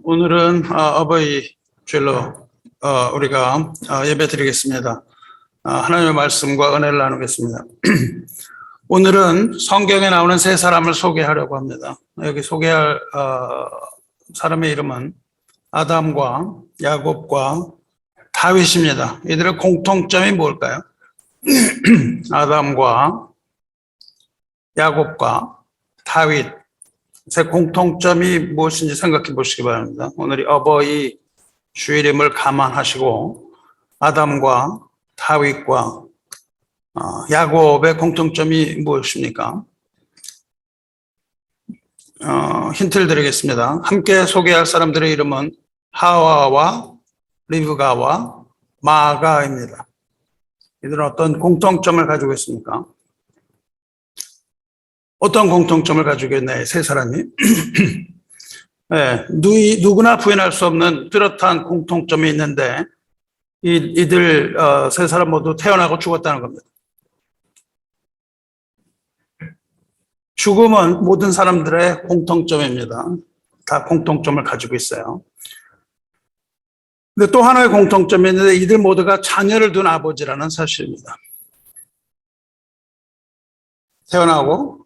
오늘은 어버이 주일로 우리가 예배 드리겠습니다. 하나님의 말씀과 은혜를 나누겠습니다. 오늘은 성경에 나오는 세 사람을 소개하려고 합니다. 여기 소개할 사람의 이름은 아담과 야곱과 다윗입니다. 이들의 공통점이 뭘까요? 아담과 야곱과 다윗, 제 공통점이 무엇인지 생각해 보시기 바랍니다. 오늘이 어버이 주일임을 감안하시고 아담과 다윗과 야곱의 공통점이 무엇입니까? 힌트를 드리겠습니다. 함께 소개할 사람들의 이름은 하와와 리브가와 마가입니다. 이들은 어떤 공통점을 가지고 있습니까? 어떤 공통점을 가지고 있나요? 세 사람이? 네, 누구나 부인할 수 없는 뚜렷한 공통점이 있는데 이들 세 사람 모두 태어나고 죽었다는 겁니다. 죽음은 모든 사람들의 공통점입니다. 다 공통점을 가지고 있어요. 근데 또 하나의 공통점이 있는데 이들 모두가 자녀를 둔 아버지라는 사실입니다. 태어나고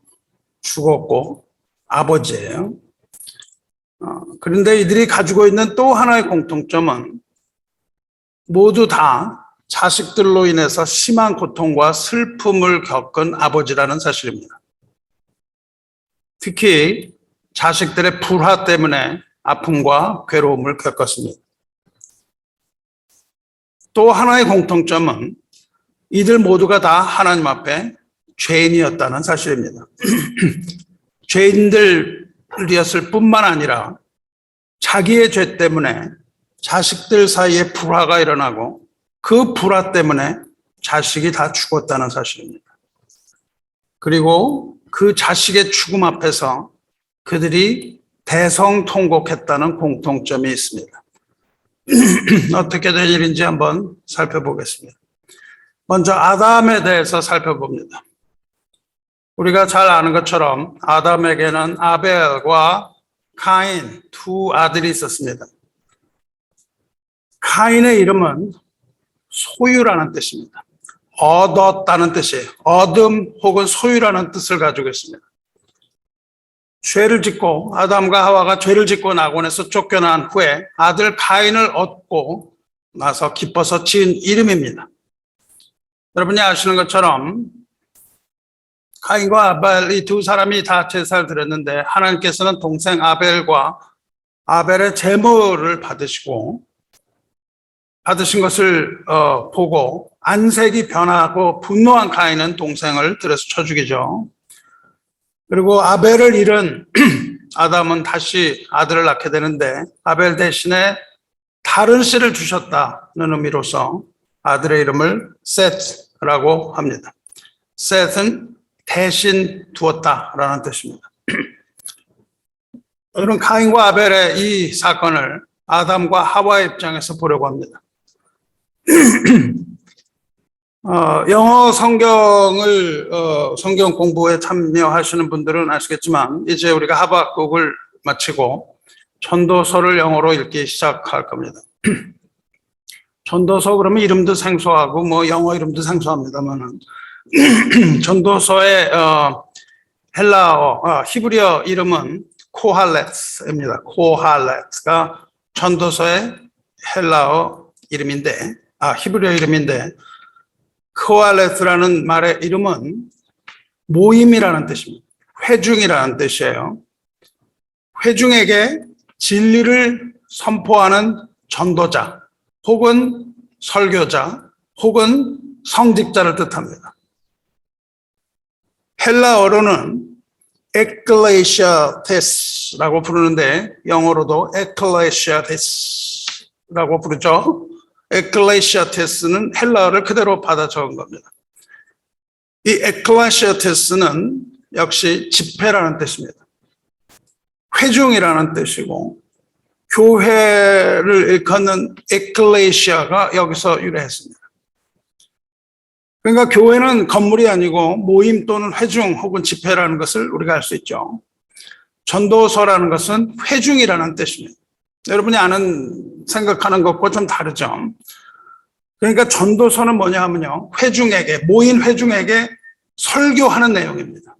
죽었고 아버지예요. 그런데 이들이 가지고 있는 또 하나의 공통점은 모두 다 자식들로 인해서 심한 고통과 슬픔을 겪은 아버지라는 사실입니다. 특히 자식들의 불화 때문에 아픔과 괴로움을 겪었습니다. 또 하나의 공통점은 이들 모두가 다 하나님 앞에 죄인이었다는 사실입니다. 죄인들이었을 뿐만 아니라 자기의 죄 때문에 자식들 사이에 불화가 일어나고 그 불화 때문에 자식이 다 죽었다는 사실입니다. 그리고 그 자식의 죽음 앞에서 그들이 대성통곡했다는 공통점이 있습니다. 어떻게 된 일인지 한번 살펴보겠습니다. 먼저 아담에 대해서 살펴봅니다. 우리가 잘 아는 것처럼 아담에게는 아벨과 카인 두 아들이 있었습니다. 카인의 이름은 소유라는 뜻입니다. 얻었다는 뜻이에요. 얻음 혹은 소유라는 뜻을 가지고 있습니다. 죄를 짓고 아담과 하와가 죄를 짓고 낙원에서 쫓겨난 후에 아들 카인을 얻고 나서 기뻐서 지은 이름입니다. 여러분이 아시는 것처럼 카인과 아벨 이 두 사람이 다 제사를 드렸는데 하나님께서는 동생 아벨과 아벨의 제물을 받으신 것을 보고 안색이 변하고 분노한 카인은 동생을 들여서 쳐 죽이죠. 그리고 아벨을 잃은 아담은 다시 아들을 낳게 되는데 아벨 대신에 다른 씨를 주셨다는 의미로서 아들의 이름을 셋라고 합니다. 셋은 대신 두었다라는 뜻입니다. 오늘은 카인과 아벨의 이 사건을 아담과 하와의 입장에서 보려고 합니다. 영어 성경을 성경 공부에 참여하시는 분들은 아시겠지만 이제 우리가 하박국을 마치고 전도서를 영어로 읽기 시작할 겁니다. 전도서 그러면 이름도 생소하고 뭐 영어 이름도 생소합니다만은 전도서의 헬라어 히브리어 이름은 코할렛입니다. 코할렛가 전도서의 헬라어 이름인데 히브리어 이름인데 코할렛이라는 말의 이름은 모임이라는 뜻입니다. 회중이라는 뜻이에요. 회중에게 진리를 선포하는 전도자 혹은 설교자 혹은 성직자를 뜻합니다. 헬라어로는 에클레시아테스라고 부르는데 영어로도 에클레시아테스라고 부르죠. 에클레시아테스는 헬라어를 그대로 받아 적은 겁니다. 이 에클레시아테스는 역시 집회라는 뜻입니다. 회중이라는 뜻이고 교회를 일컫는 에클레시아가 여기서 유래했습니다. 그러니까 교회는 건물이 아니고 모임 또는 회중 혹은 집회라는 것을 우리가 알 수 있죠. 전도서라는 것은 회중이라는 뜻입니다. 여러분이 아는 생각하는 것과 좀 다르죠. 그러니까 전도서는 뭐냐 하면요, 모인 회중에게 설교하는 내용입니다.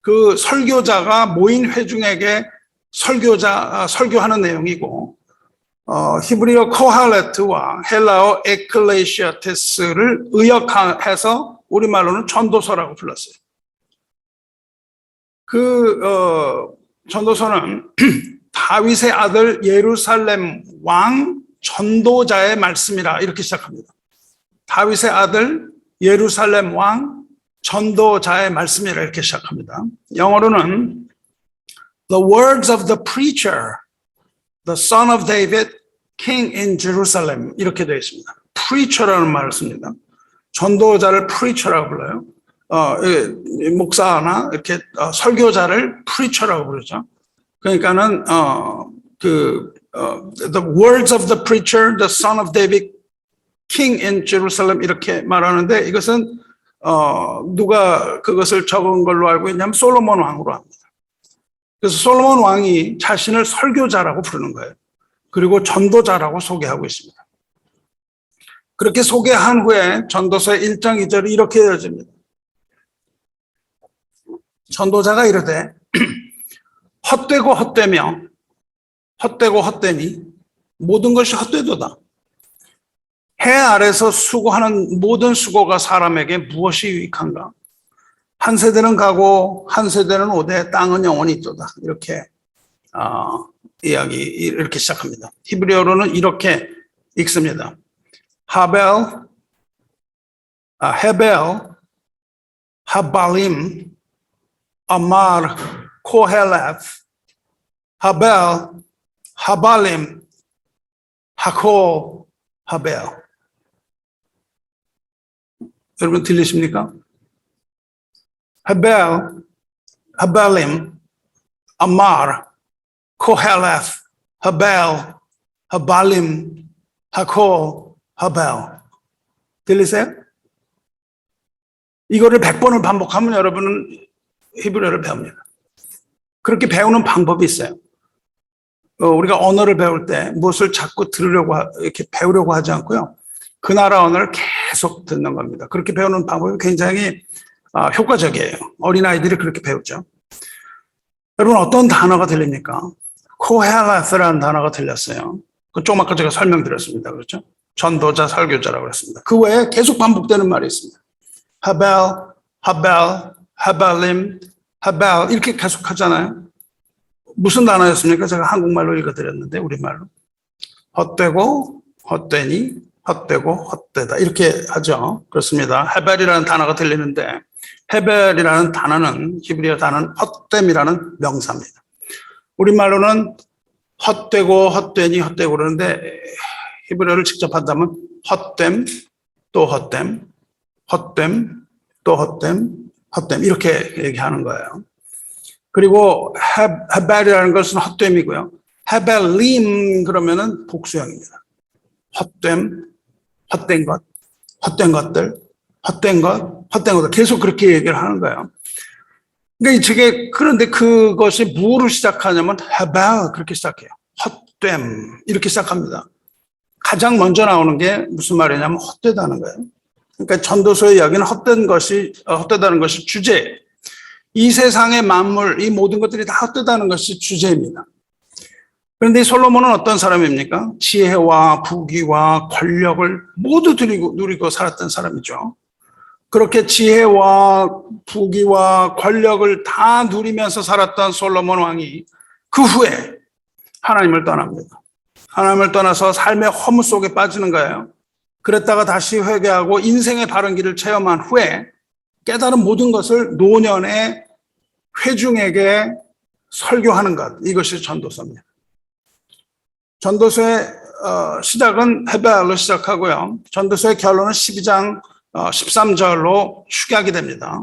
그 설교자가 모인 회중에게 설교하는 내용이고, 히브리어 코할레트와 헬라어 에클레시아테스를 의역해서 우리말로는 전도서라고 불렀어요. 전도서는 다윗의 아들 예루살렘 왕 전도자의 말씀이라 이렇게 시작합니다. 다윗의 아들 예루살렘 왕 전도자의 말씀이라 이렇게 시작합니다. 영어로는 The words of the preacher, the son of David, king in Jerusalem 이렇게 되어 있습니다. preacher라는 말을 씁니다. 전도자를 preacher라고 불러요. 목사나 이렇게 설교자를 preacher라고 부르죠. 그러니까는 the words of the preacher, the son of David, king in Jerusalem 이렇게 말하는데 이것은 누가 그것을 적은 걸로 알고 있냐면 솔로몬 왕으로 합니다. 그래서 솔로몬 왕이 자신을 설교자라고 부르는 거예요. 그리고 전도자라고 소개하고 있습니다. 그렇게 소개한 후에 전도서의 1장 2절이 이렇게 이어집니다. 전도자가 이르되 헛되고 헛되며 헛되고 헛되니 모든 것이 헛되도다. 해 아래서 수고하는 모든 수고가 사람에게 무엇이 유익한가? 한 세대는 가고 한 세대는 오되 땅은 영원히 있도다. 이렇게 이렇게 시작합니다. 히브리어로는 이렇게 읽습니다. 헤벨, 하발림, 아말, 코헬레프, 하벨, 하발림, 하코, 하벨. 여러분 들리십니까? 헤벨, 하발림, 아말, 코헬레프, 하벨, 하발림, 하코, 하벨. 들리세요? 이거를 100번을 반복하면 여러분은 히브리어를 배웁니다. 그렇게 배우는 방법이 있어요. 우리가 언어를 배울 때 무엇을 자꾸 이렇게 배우려고 하지 않고요. 그 나라 언어를 계속 듣는 겁니다. 그렇게 배우는 방법이 굉장히 효과적이에요. 어린아이들이 그렇게 배우죠. 여러분 어떤 단어가 들립니까? 코헬레스라는 단어가 들렸어요. 조금 아까 제가 설명드렸습니다. 그렇죠? 전도자, 설교자라고 그랬습니다. 그 외에 계속 반복되는 말이 있습니다. 하벨, 하발림, 하벨 이렇게 계속 하잖아요. 무슨 단어였습니까? 제가 한국말로 읽어드렸는데 우리말로. 헛되고 헛되니 헛되고 헛되다 이렇게 하죠. 그렇습니다. 헤벨이라는 단어가 들리는데 헤벨이라는 단어는 히브리어 단어는 헛됨이라는 명사입니다. 우리말로는 헛되고 헛되니 헛되고 그러는데 히브리어를 직접 한다면 헛됨 또 헛됨 헛됨 또 헛됨 헛됨 이렇게 얘기하는 거예요. 그리고 헤벨이라는 것은 헛됨이고요. 헤벨림 그러면은 복수형입니다. 헛됨, 헛된 것, 헛된 것들, 헛된 것, 헛된 것들 계속 그렇게 얘기를 하는 거예요. 그러니까 그런데 그것이 무엇으로 시작하냐면 헤벨 그렇게 시작해요. 헛됨 이렇게 시작합니다. 가장 먼저 나오는 게 무슨 말이냐면 헛되다는 거예요. 그러니까 전도서의 이야기는 헛되다는 것이 주제예요. 이 세상의 만물, 이 모든 것들이 다 헛되다는 것이 주제입니다. 그런데 솔로몬은 어떤 사람입니까? 지혜와 부귀와 권력을 모두 누리고 살았던 사람이죠. 그렇게 지혜와 부귀와 권력을 다 누리면서 살았던 솔로몬 왕이 그 후에 하나님을 떠납니다. 하나님을 떠나서 삶의 허무 속에 빠지는 거예요. 그랬다가 다시 회개하고 인생의 바른 길을 체험한 후에 깨달은 모든 것을 노년의 회중에게 설교하는 것, 이것이 전도서입니다. 전도서의 시작은 헤벨로 시작하고요. 전도서의 결론은 12장 13절로 축약이 됩니다.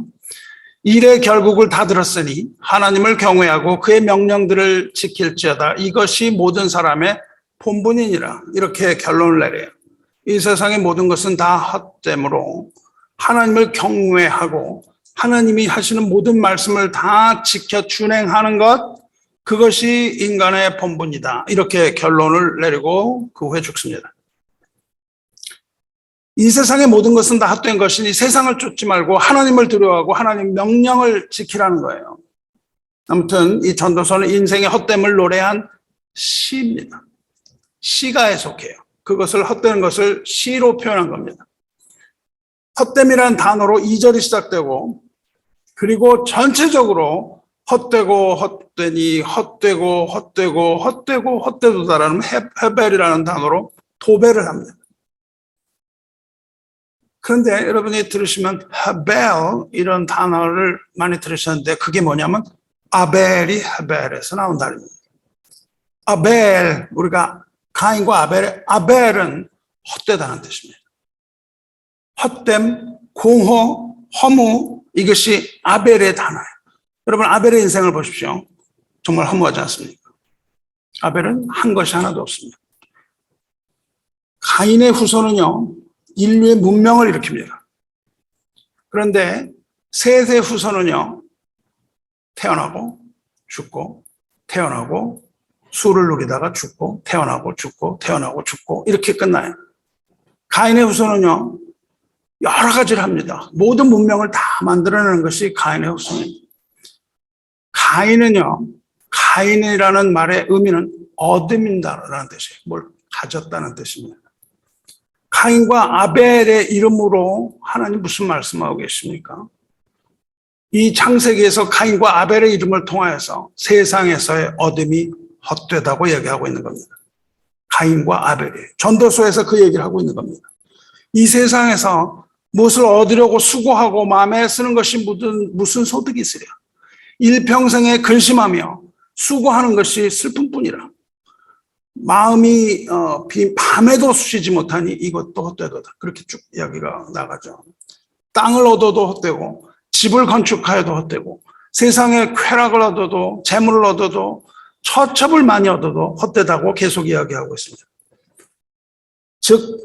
일의 결국을 다 들었으니 하나님을 경외하고 그의 명령들을 지킬지어다. 이것이 모든 사람의 본분이니라. 이렇게 결론을 내려요. 이 세상의 모든 것은 다 헛됨으로 하나님을 경외하고 하나님이 하시는 모든 말씀을 다 지켜 준행하는 것, 그것이 인간의 본분이다. 이렇게 결론을 내리고 그 후에 죽습니다. 이 세상의 모든 것은 다 헛된 것이니 세상을 쫓지 말고 하나님을 두려워하고 하나님 명령을 지키라는 거예요. 아무튼 이 전도서는 인생의 헛됨을 노래한 시입니다. 시가에 속해요. 그것을 헛되는 것을 시로 표현한 겁니다. 헛됨이라는 단어로 2절이 시작되고 그리고 전체적으로 헛되고 헛되니 헛되고 헛되고 헛되고 헛되도다라는 헤벨이라는 단어로 도배를 합니다. 그런데 여러분이 들으시면 헤벨 이런 단어를 많이 들으셨는데 그게 뭐냐면 아벨이 헤벨에서 나온 단어입니다. 아벨, 우리가 가인과 아벨은 헛되다는 뜻입니다. 헛됨, 공허, 허무, 이것이 아벨의 단어예요. 여러분 아벨의 인생을 보십시오. 정말 허무하지 않습니까? 아벨은 한 것이 하나도 없습니다. 가인의 후손은요, 인류의 문명을 일으킵니다. 그런데 셋의 후손은요, 태어나고 죽고 태어나고 술을 누리다가 죽고 태어나고 죽고 태어나고 죽고 이렇게 끝나요. 가인의 후손은요, 여러 가지를 합니다. 모든 문명을 다 만들어내는 것이 가인의 후손입니다. 가인은요, 가인이라는 말의 의미는 얻음인다라는 뜻이에요. 뭘 가졌다는 뜻입니다. 가인과 아벨의 이름으로 하나님 무슨 말씀하고 계십니까? 이 창세기에서 가인과 아벨의 이름을 통하여서 세상에서의 얻음이 헛되다고 얘기하고 있는 겁니다. 가인과 아벨이. 전도서에서 그 얘기를 하고 있는 겁니다. 이 세상에서 무엇을 얻으려고 수고하고 마음에 쓰는 것이 무슨 소득이 있으랴. 일평생에 근심하며 수고하는 것이 슬픔뿐이라. 마음이 밤에도 쉬지 못하니 이것도 헛되도다. 그렇게 쭉 이야기가 나가죠. 땅을 얻어도 헛되고 집을 건축하여도 헛되고 세상에 쾌락을 얻어도 재물을 얻어도 처첩을 많이 얻어도 헛되다고 계속 이야기하고 있습니다. 즉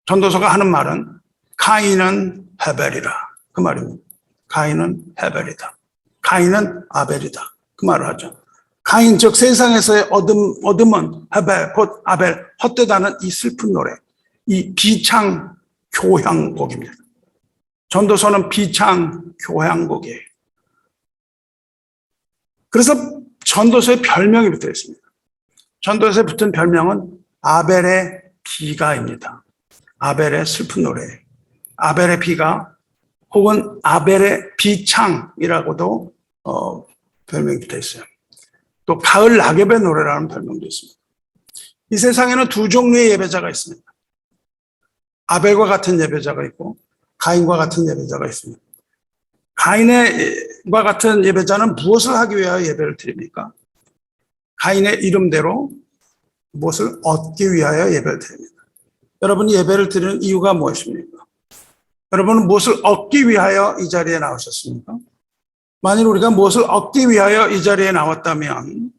전도서가 하는 말은 가인은 헤벨이라 그 말입니다. 가인은 헤벨이다. 가인은 아벨이다. 그 말을 하죠. 가인 즉 세상에서의 얻음은 헤벨 곧 아벨 헛되다는 이 슬픈 노래, 이 비창 교향곡입니다. 전도서는 비창 교향곡이에요. 그래서 전도서의 별명이 붙어 있습니다. 전도서에 붙은 별명은 아벨의 비가입니다. 아벨의 슬픈 노래, 아벨의 비가 혹은 아벨의 비창이라고도 별명이 붙어 있어요. 또 가을 낙엽의 노래라는 별명도 있습니다. 이 세상에는 두 종류의 예배자가 있습니다. 아벨과 같은 예배자가 있고 가인과 같은 예배자가 있습니다. 가인과 같은 예배자는 무엇을 하기 위하여 예배를 드립니까? 가인의 이름대로 무엇을 얻기 위하여 예배를 드립니다. 여러분이 예배를 드리는 이유가 무엇입니까? 여러분은 무엇을 얻기 위하여 이 자리에 나오셨습니까? 만일 우리가 무엇을 얻기 위하여 이 자리에 나왔다면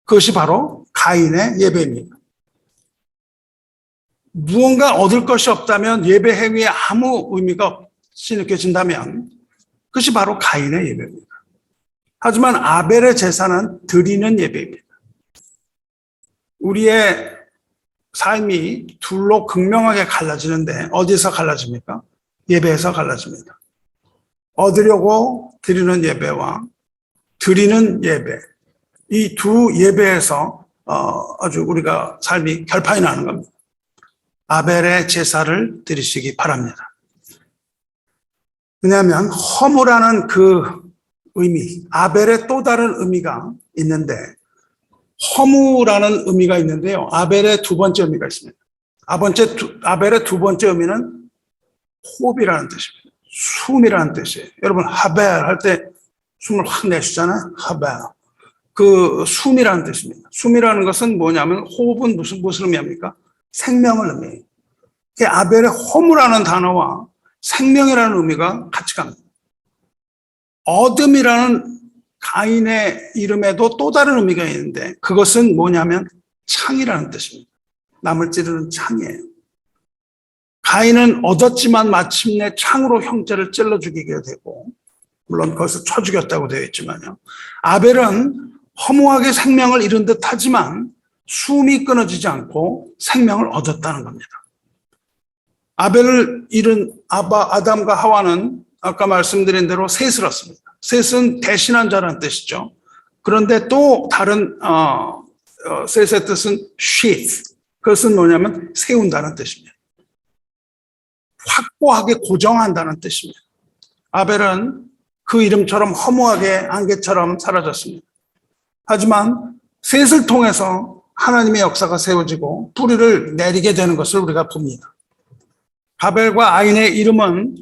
그것이 바로 가인의 예배입니다. 무언가 얻을 것이 없다면 예배 행위에 아무 의미가 없이 느껴진다면 그것이 바로 가인의 예배입니다. 하지만 아벨의 제사는 드리는 예배입니다. 우리의 삶이 둘로 극명하게 갈라지는데 어디서 갈라집니까? 예배에서 갈라집니다. 얻으려고 드리는 예배와 드리는 예배, 이 두 예배에서 아주 우리가 삶이 결판이 나는 겁니다. 아벨의 제사를 드리시기 바랍니다. 왜냐하면 허무라는 그 의미, 아벨의 또 다른 의미가 있는데 허무라는 의미가 있는데요. 아벨의 두 번째 의미가 있습니다. 아벨의 두 번째 의미는 호흡이라는 뜻입니다. 숨이라는 뜻이에요. 여러분 하벨 할 때 숨을 확 내쉬잖아요. 하벨. 그 숨이라는 뜻입니다. 숨이라는 것은 뭐냐면 호흡은 무슨 의미합니까? 생명을 의미해요. 아벨의 호무라는 단어와 생명이라는 의미가 같이 갑니다. 어둠이라는 가인의 이름에도 또 다른 의미가 있는데 그것은 뭐냐면 창이라는 뜻입니다. 남을 찌르는 창이에요. 가인은 얻었지만 마침내 창으로 형제를 찔러 죽이게 되고 물론 거기서 쳐 죽였다고 되어 있지만요. 아벨은 허무하게 생명을 잃은 듯 하지만 숨이 끊어지지 않고 생명을 얻었다는 겁니다. 아벨을 잃은 아담과 하와는 아까 말씀드린 대로 셋을 얻습니다. 셋은 대신한 자라는 뜻이죠. 그런데 또 다른 셋의 뜻은 sheath. 그것은 뭐냐면 세운다는 뜻입니다. 확고하게 고정한다는 뜻입니다. 아벨은 그 이름처럼 허무하게 안개처럼 사라졌습니다. 하지만 셋을 통해서 하나님의 역사가 세워지고 뿌리를 내리게 되는 것을 우리가 봅니다. 아벨과 아인의 이름은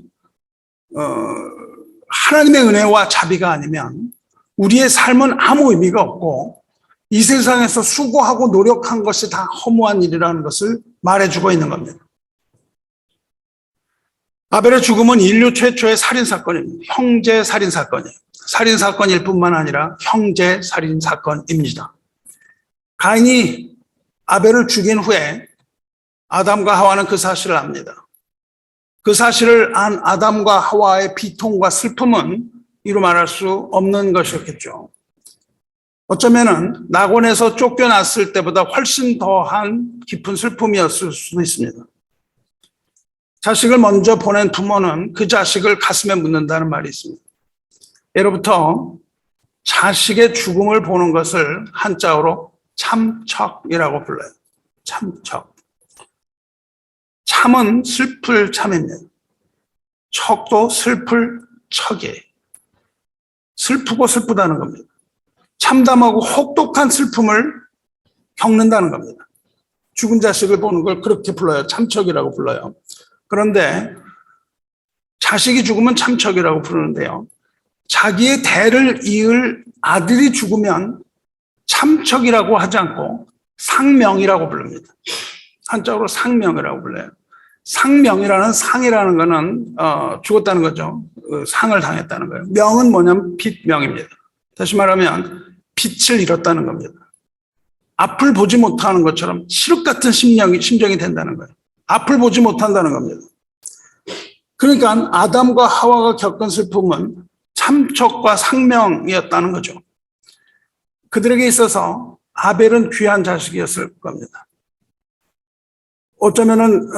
하나님의 은혜와 자비가 아니면 우리의 삶은 아무 의미가 없고 이 세상에서 수고하고 노력한 것이 다 허무한 일이라는 것을 말해주고 있는 겁니다. 아벨의 죽음은 인류 최초의 살인사건입니다. 형제살인사건이에요. 살인사건일 뿐만 아니라 형제살인사건입니다. 가인이 아벨을 죽인 후에 아담과 하와는 그 사실을 압니다. 그 사실을 안 아담과 하와의 비통과 슬픔은 이루 말할 수 없는 것이었겠죠. 어쩌면은 낙원에서 쫓겨났을 때보다 훨씬 더한 깊은 슬픔이었을 수도 있습니다. 자식을 먼저 보낸 부모는 그 자식을 가슴에 묻는다는 말이 있습니다. 예로부터 자식의 죽음을 보는 것을 한자어로 참척이라고 불러요. 참척. 참은 슬플 참입니다. 척도 슬플 척이에요. 슬프고 슬프다는 겁니다. 참담하고 혹독한 슬픔을 겪는다는 겁니다. 죽은 자식을 보는 걸 그렇게 불러요. 참척이라고 불러요. 그런데 자식이 죽으면 참척이라고 부르는데요. 자기의 대를 이을 아들이 죽으면 참척이라고 하지 않고 상명이라고 부릅니다. 한자어로 상명이라고 불러요. 상명이라는 상이라는 거는 죽었다는 거죠. 상을 당했다는 거예요. 명은 뭐냐면 빛명입니다. 다시 말하면 빛을 잃었다는 겁니다. 앞을 보지 못하는 것처럼 칠흑 같은 심정이 된다는 거예요. 앞을 보지 못한다는 겁니다. 그러니까 아담과 하와가 겪은 슬픔은 참척과 상명이었다는 거죠. 그들에게 있어서 아벨은 귀한 자식이었을 겁니다. 어쩌면은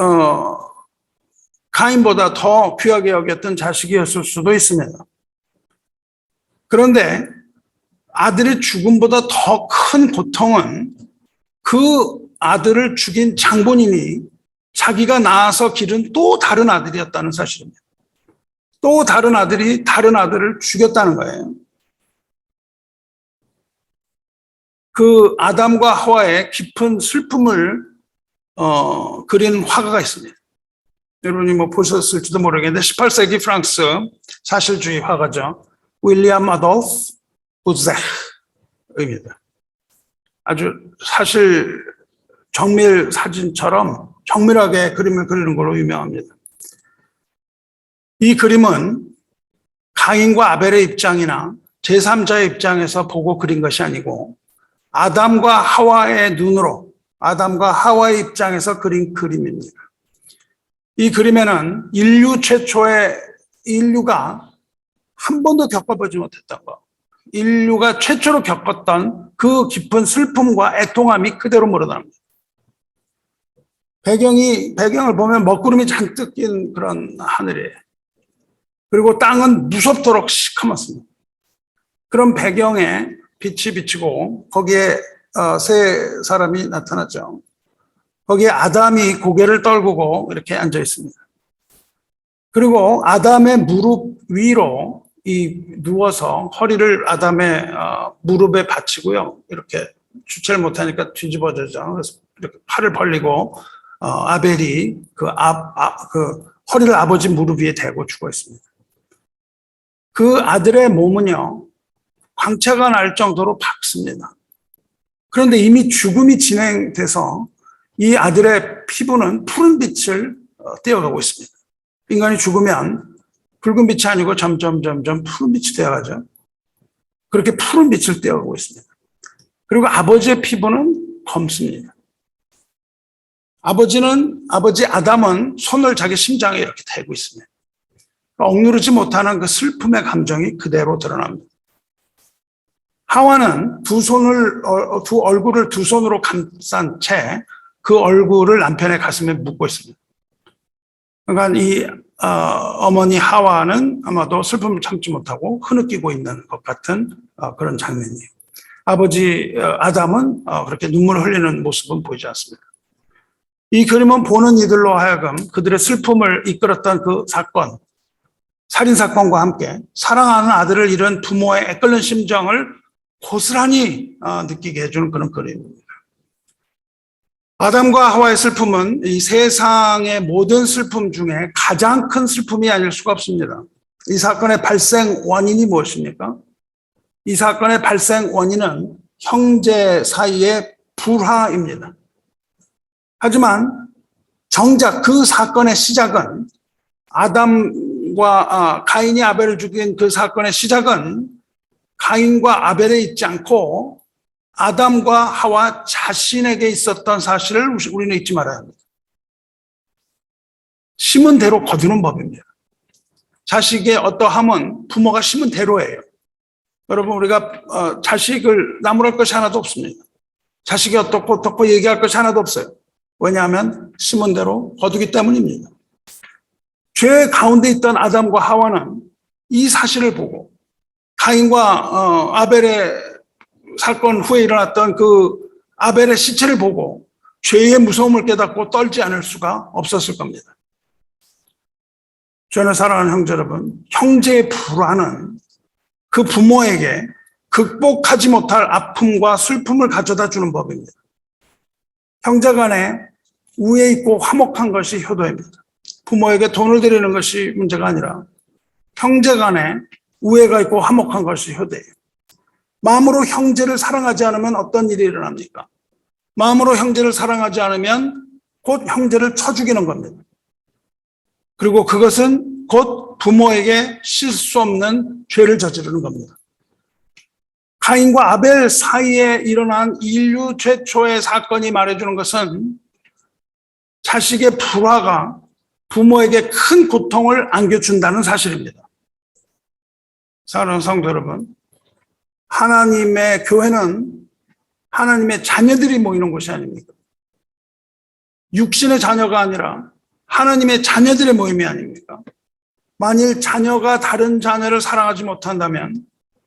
가인보다 더 귀하게 여겼던 자식이었을 수도 있습니다. 그런데 아들의 죽음보다 더 큰 고통은 그 아들을 죽인 장본인이 자기가 낳아서 기른 또 다른 아들이었다는 사실입니다. 또 다른 아들이 다른 아들을 죽였다는 거예요. 그 아담과 하와의 깊은 슬픔을 그린 화가가 있습니다. 여러분이 뭐 보셨을지도 모르겠는데 18세기 프랑스 사실주의 화가죠. 윌리엄 아돌프 부제흐입니다. 아주 사실 정밀 사진처럼 정밀하게 그림을 그리는 걸로 유명합니다. 이 그림은 가인과 아벨의 입장이나 제3자의 입장에서 보고 그린 것이 아니고 아담과 하와의 눈으로 아담과 하와의 입장에서 그린 그림입니다. 이 그림에는 인류가 한 번도 겪어보지 못했던 것, 인류가 최초로 겪었던 그 깊은 슬픔과 애통함이 그대로 묻어납니다. 배경을 보면 먹구름이 잔뜩 낀 그런 하늘이에요. 그리고 땅은 무섭도록 시커멓습니다. 그런 배경에 빛이 비치고 거기에 세 사람이 나타났죠. 거기에 아담이 고개를 떨구고 이렇게 앉아 있습니다. 그리고 아담의 무릎 위로 누워서 허리를 아담의 무릎에 받치고요. 이렇게 주체를 못하니까 뒤집어져죠. 그래서 이렇게 팔을 벌리고 아벨이 그 허리를 아버지 무릎 위에 대고 죽어 있습니다. 그 아들의 몸은요, 광채가 날 정도로 밝습니다. 그런데 이미 죽음이 진행돼서 이 아들의 피부는 푸른 빛을 띄어가고 있습니다. 인간이 죽으면 붉은 빛이 아니고 점점 푸른 빛이 되어가죠. 그렇게 푸른 빛을 띄어가고 있습니다. 그리고 아버지의 피부는 검습니다. 아버지 아담은 손을 자기 심장에 이렇게 대고 있습니다. 억누르지 못하는 그 슬픔의 감정이 그대로 드러납니다. 하와는 두 얼굴을 두 손으로 감싼 채 그 얼굴을 남편의 가슴에 묻고 있습니다. 그러니까 이 어머니 하와는 아마도 슬픔을 참지 못하고 흐느끼고 있는 것 같은 그런 장면이에요. 아버지 아담은 그렇게 눈물을 흘리는 모습은 보이지 않습니다. 이 그림은 보는 이들로 하여금 그들의 슬픔을 이끌었던 그 사건, 살인사건과 함께 사랑하는 아들을 잃은 부모의 애끓는 심정을 고스란히 느끼게 해주는 그런 그림입니다. 아담과 하와의 슬픔은 이 세상의 모든 슬픔 중에 가장 큰 슬픔이 아닐 수가 없습니다. 이 사건의 발생 원인이 무엇입니까? 이 사건의 발생 원인은 형제 사이의 불화입니다. 하지만 정작 그 사건의 시작은 아담과 가인이 아벨을 죽인 그 사건의 시작은 가인과 아벨에 있지 않고 아담과 하와 자신에게 있었던 사실을 우리는 잊지 말아야 합니다. 심은 대로 거두는 법입니다. 자식의 어떠함은 부모가 심은 대로예요. 여러분, 우리가 자식을 나무랄 것이 하나도 없습니다. 자식이 어떻고 얘기할 것이 하나도 없어요. 왜냐하면 심은 대로 거두기 때문입니다. 죄 가운데 있던 아담과 하와는 이 사실을 보고 가인과 아벨의 사건 후에 일어났던 그 아벨의 시체를 보고 죄의 무서움을 깨닫고 떨지 않을 수가 없었을 겁니다. 저는 사랑하는 형제 여러분, 형제의 불화는 그 부모에게 극복하지 못할 아픔과 슬픔을 가져다 주는 법입니다. 형제 간에 우애 있고 화목한 것이 효도입니다. 부모에게 돈을 드리는 것이 문제가 아니라 형제 간에 우애가 있고 화목한 것이 효도예요. 마음으로 형제를 사랑하지 않으면 어떤 일이 일어납니까? 마음으로 형제를 사랑하지 않으면 곧 형제를 쳐 죽이는 겁니다. 그리고 그것은 곧 부모에게 씻을 수 없는 죄를 저지르는 겁니다. 가인과 아벨 사이에 일어난 인류 최초의 사건이 말해주는 것은 자식의 불화가 부모에게 큰 고통을 안겨준다는 사실입니다. 사랑하는 성도 여러분, 하나님의 교회는 하나님의 자녀들이 모이는 곳이 아닙니까? 육신의 자녀가 아니라 하나님의 자녀들의 모임이 아닙니까? 만일 자녀가 다른 자녀를 사랑하지 못한다면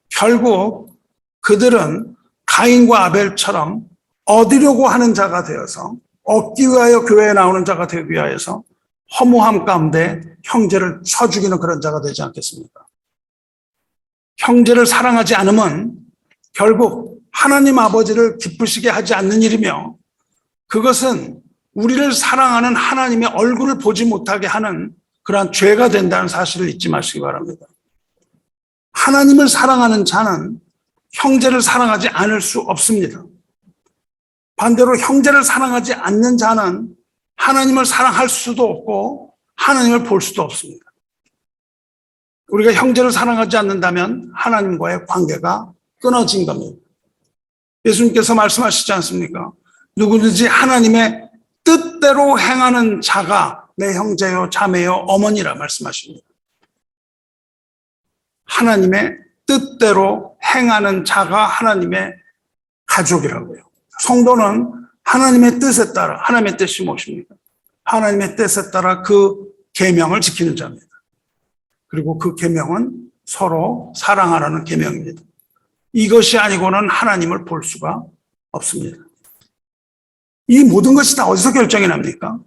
결국 그들은 가인과 아벨처럼 얻으려고 하는 자가 되어서 얻기 위하여 교회에 나오는 자가 되기 위하여서 허무함 가운데 형제를 쳐 죽이는 그런 자가 되지 않겠습니까? 형제를 사랑하지 않으면 결국 하나님 아버지를 기쁘시게 하지 않는 일이며 그것은 우리를 사랑하는 하나님의 얼굴을 보지 못하게 하는 그러한 죄가 된다는 사실을 잊지 마시기 바랍니다. 하나님을 사랑하는 자는 형제를 사랑하지 않을 수 없습니다. 반대로 형제를 사랑하지 않는 자는 하나님을 사랑할 수도 없고 하나님을 볼 수도 없습니다. 우리가 형제를 사랑하지 않는다면 하나님과의 관계가 끊어진 겁니다. 예수님께서 말씀하시지 않습니까? 누구든지 하나님의 뜻대로 행하는 자가 내 형제요, 자매요, 어머니라 말씀하십니다. 하나님의 뜻대로 행하는 자가 하나님의 가족이라고요. 성도는 하나님의 뜻에 따라, 하나님의 뜻이 무엇입니까? 하나님의 뜻에 따라 그 계명을 지키는 자입니다. 그리고 그 계명은 서로 사랑하라는 계명입니다. 이것이 아니고는 하나님을 볼 수가 없습니다. 이 모든 것이 다 어디서 결정이 납니까?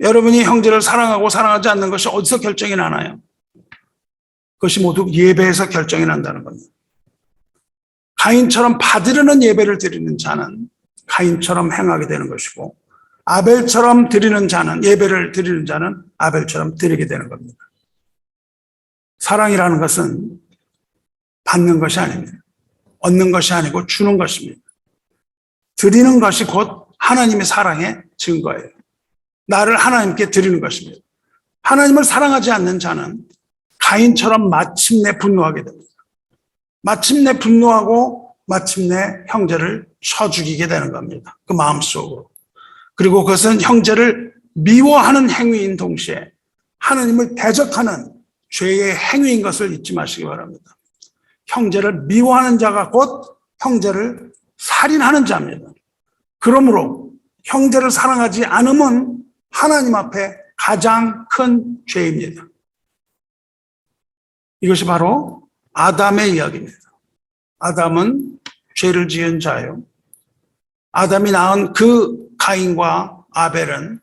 여러분이 형제를 사랑하고 사랑하지 않는 것이 어디서 결정이 나나요? 그것이 모두 예배에서 결정이 난다는 겁니다. 가인처럼 받으려는 예배를 드리는 자는 가인처럼 행하게 되는 것이고 아벨처럼 드리는 자는, 예배를 드리는 자는 아벨처럼 드리게 되는 겁니다. 사랑이라는 것은 받는 것이 아닙니다. 얻는 것이 아니고 주는 것입니다. 드리는 것이 곧 하나님의 사랑의 증거예요. 나를 하나님께 드리는 것입니다. 하나님을 사랑하지 않는 자는 가인처럼 마침내 분노하게 됩니다. 마침내 분노하고 마침내 형제를 쳐 죽이게 되는 겁니다. 그 마음속으로. 그리고 그것은 형제를 미워하는 행위인 동시에 하나님을 대적하는 죄의 행위인 것을 잊지 마시기 바랍니다. 형제를 미워하는 자가 곧 형제를 살인하는 자입니다. 그러므로 형제를 사랑하지 않음은 하나님 앞에 가장 큰 죄입니다. 이것이 바로 아담의 이야기입니다. 아담은 죄를 지은 자요. 아담이 낳은 그 가인과 아벨은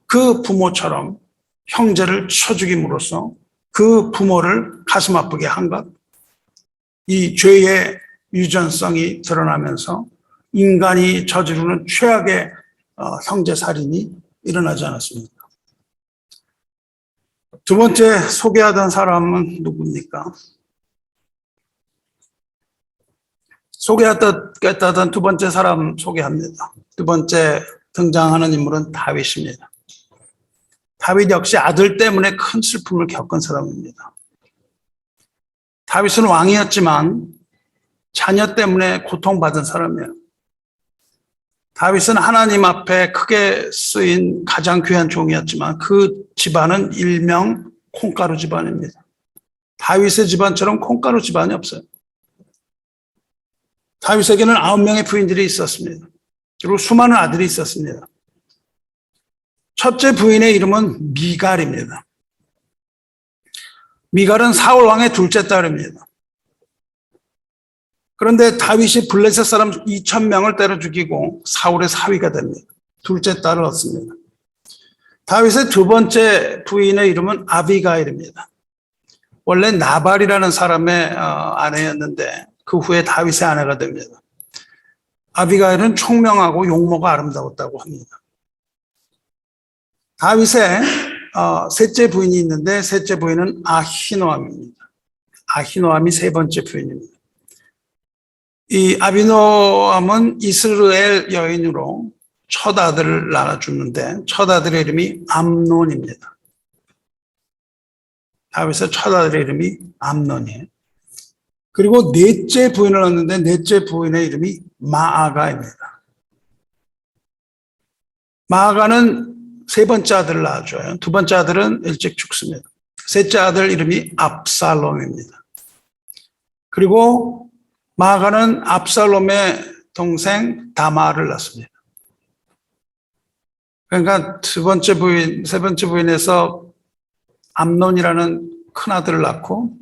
그 부모처럼 형제를 쳐 죽임으로써 그 부모를 가슴 아프게 한 것. 이 죄의 유전성이 드러나면서 인간이 저지르는 최악의 형제 살인이 일어나지 않았습니까? 두 번째 소개하던 사람은 누굽니까? 소개했던 두 번째 사람 소개합니다. 두 번째 등장하는 인물은 다윗입니다. 다윗 역시 아들 때문에 큰 슬픔을 겪은 사람입니다. 다윗은 왕이었지만 자녀 때문에 고통받은 사람이에요. 다윗은 하나님 앞에 크게 쓰인 가장 귀한 종이었지만 그 집안은 일명 콩가루 집안입니다. 다윗의 집안처럼 콩가루 집안이 없어요. 다윗에게는 9명의 부인들이 있었습니다. 그리고 수많은 아들이 있었습니다. 첫째 부인의 이름은 미갈입니다. 미갈은 사울 왕의 둘째 딸입니다. 그런데 다윗이 블레셋 사람 2,000명을 때려 죽이고 사울의 사위가 됩니다. 둘째 딸을 얻습니다. 다윗의 두 번째 부인의 이름은 아비가일입니다. 원래 나발이라는 사람의 아내였는데 그 후에 다윗의 아내가 됩니다. 아비가일은 총명하고 용모가 아름다웠다고 합니다. 다윗의 셋째 부인이 있는데 셋째 부인은 아히노암입니다. 아히노암이 세 번째 부인입니다. 이 아비노암은 이스라엘 여인으로 첫 아들을 낳아주는데 첫 아들의 이름이 암논입니다. 다윗의 첫 아들의 이름이 암논이에요. 그리고 넷째 부인을 얻는데 넷째 부인의 이름이 마아가입니다. 마아가는 세 번째 아들을 낳아줘요. 두 번째 아들은 일찍 죽습니다. 셋째 아들 이름이 압살롬입니다. 그리고 마아가는 압살롬의 동생 다마를 낳습니다. 그러니까 세 번째 부인에서 암논이라는 큰 아들을 낳고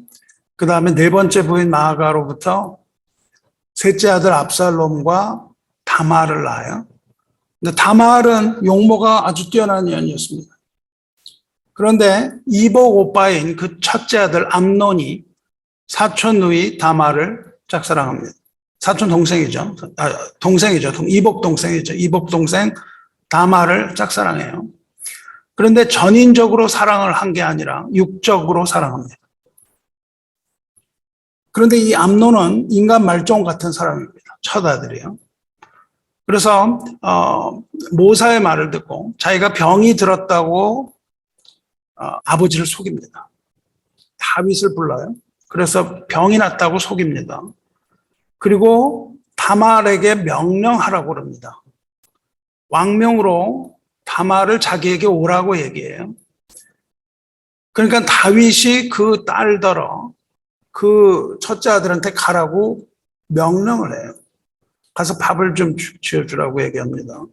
그 다음에 네 번째 부인 마아가로부터 셋째 아들 압살롬과 다마를 낳아요. 근데 다말은 용모가 아주 뛰어난 여인이었습니다. 그런데 이복 오빠인 그 첫째 아들 암논이 사촌 누이 다말을 짝사랑합니다. 사촌 동생이죠. 동생이죠. 이복 동생이죠. 이복 동생 다말을 짝사랑해요. 그런데 전인적으로 사랑을 한 게 아니라 육적으로 사랑합니다. 그런데 이 암논은 인간 말종 같은 사람입니다. 첫 아들이요. 그래서 모사의 말을 듣고 자기가 병이 들었다고 아버지를 속입니다. 다윗을 불러요. 그래서 병이 났다고 속입니다. 그리고 다말에게 명령하라고 그럽니다. 왕명으로 다말을 자기에게 오라고 얘기해요. 그러니까 다윗이 그 딸더러 그 첫째 아들한테 가라고 명령을 해요. 가서 밥을 좀 지어주라고 얘기합니다.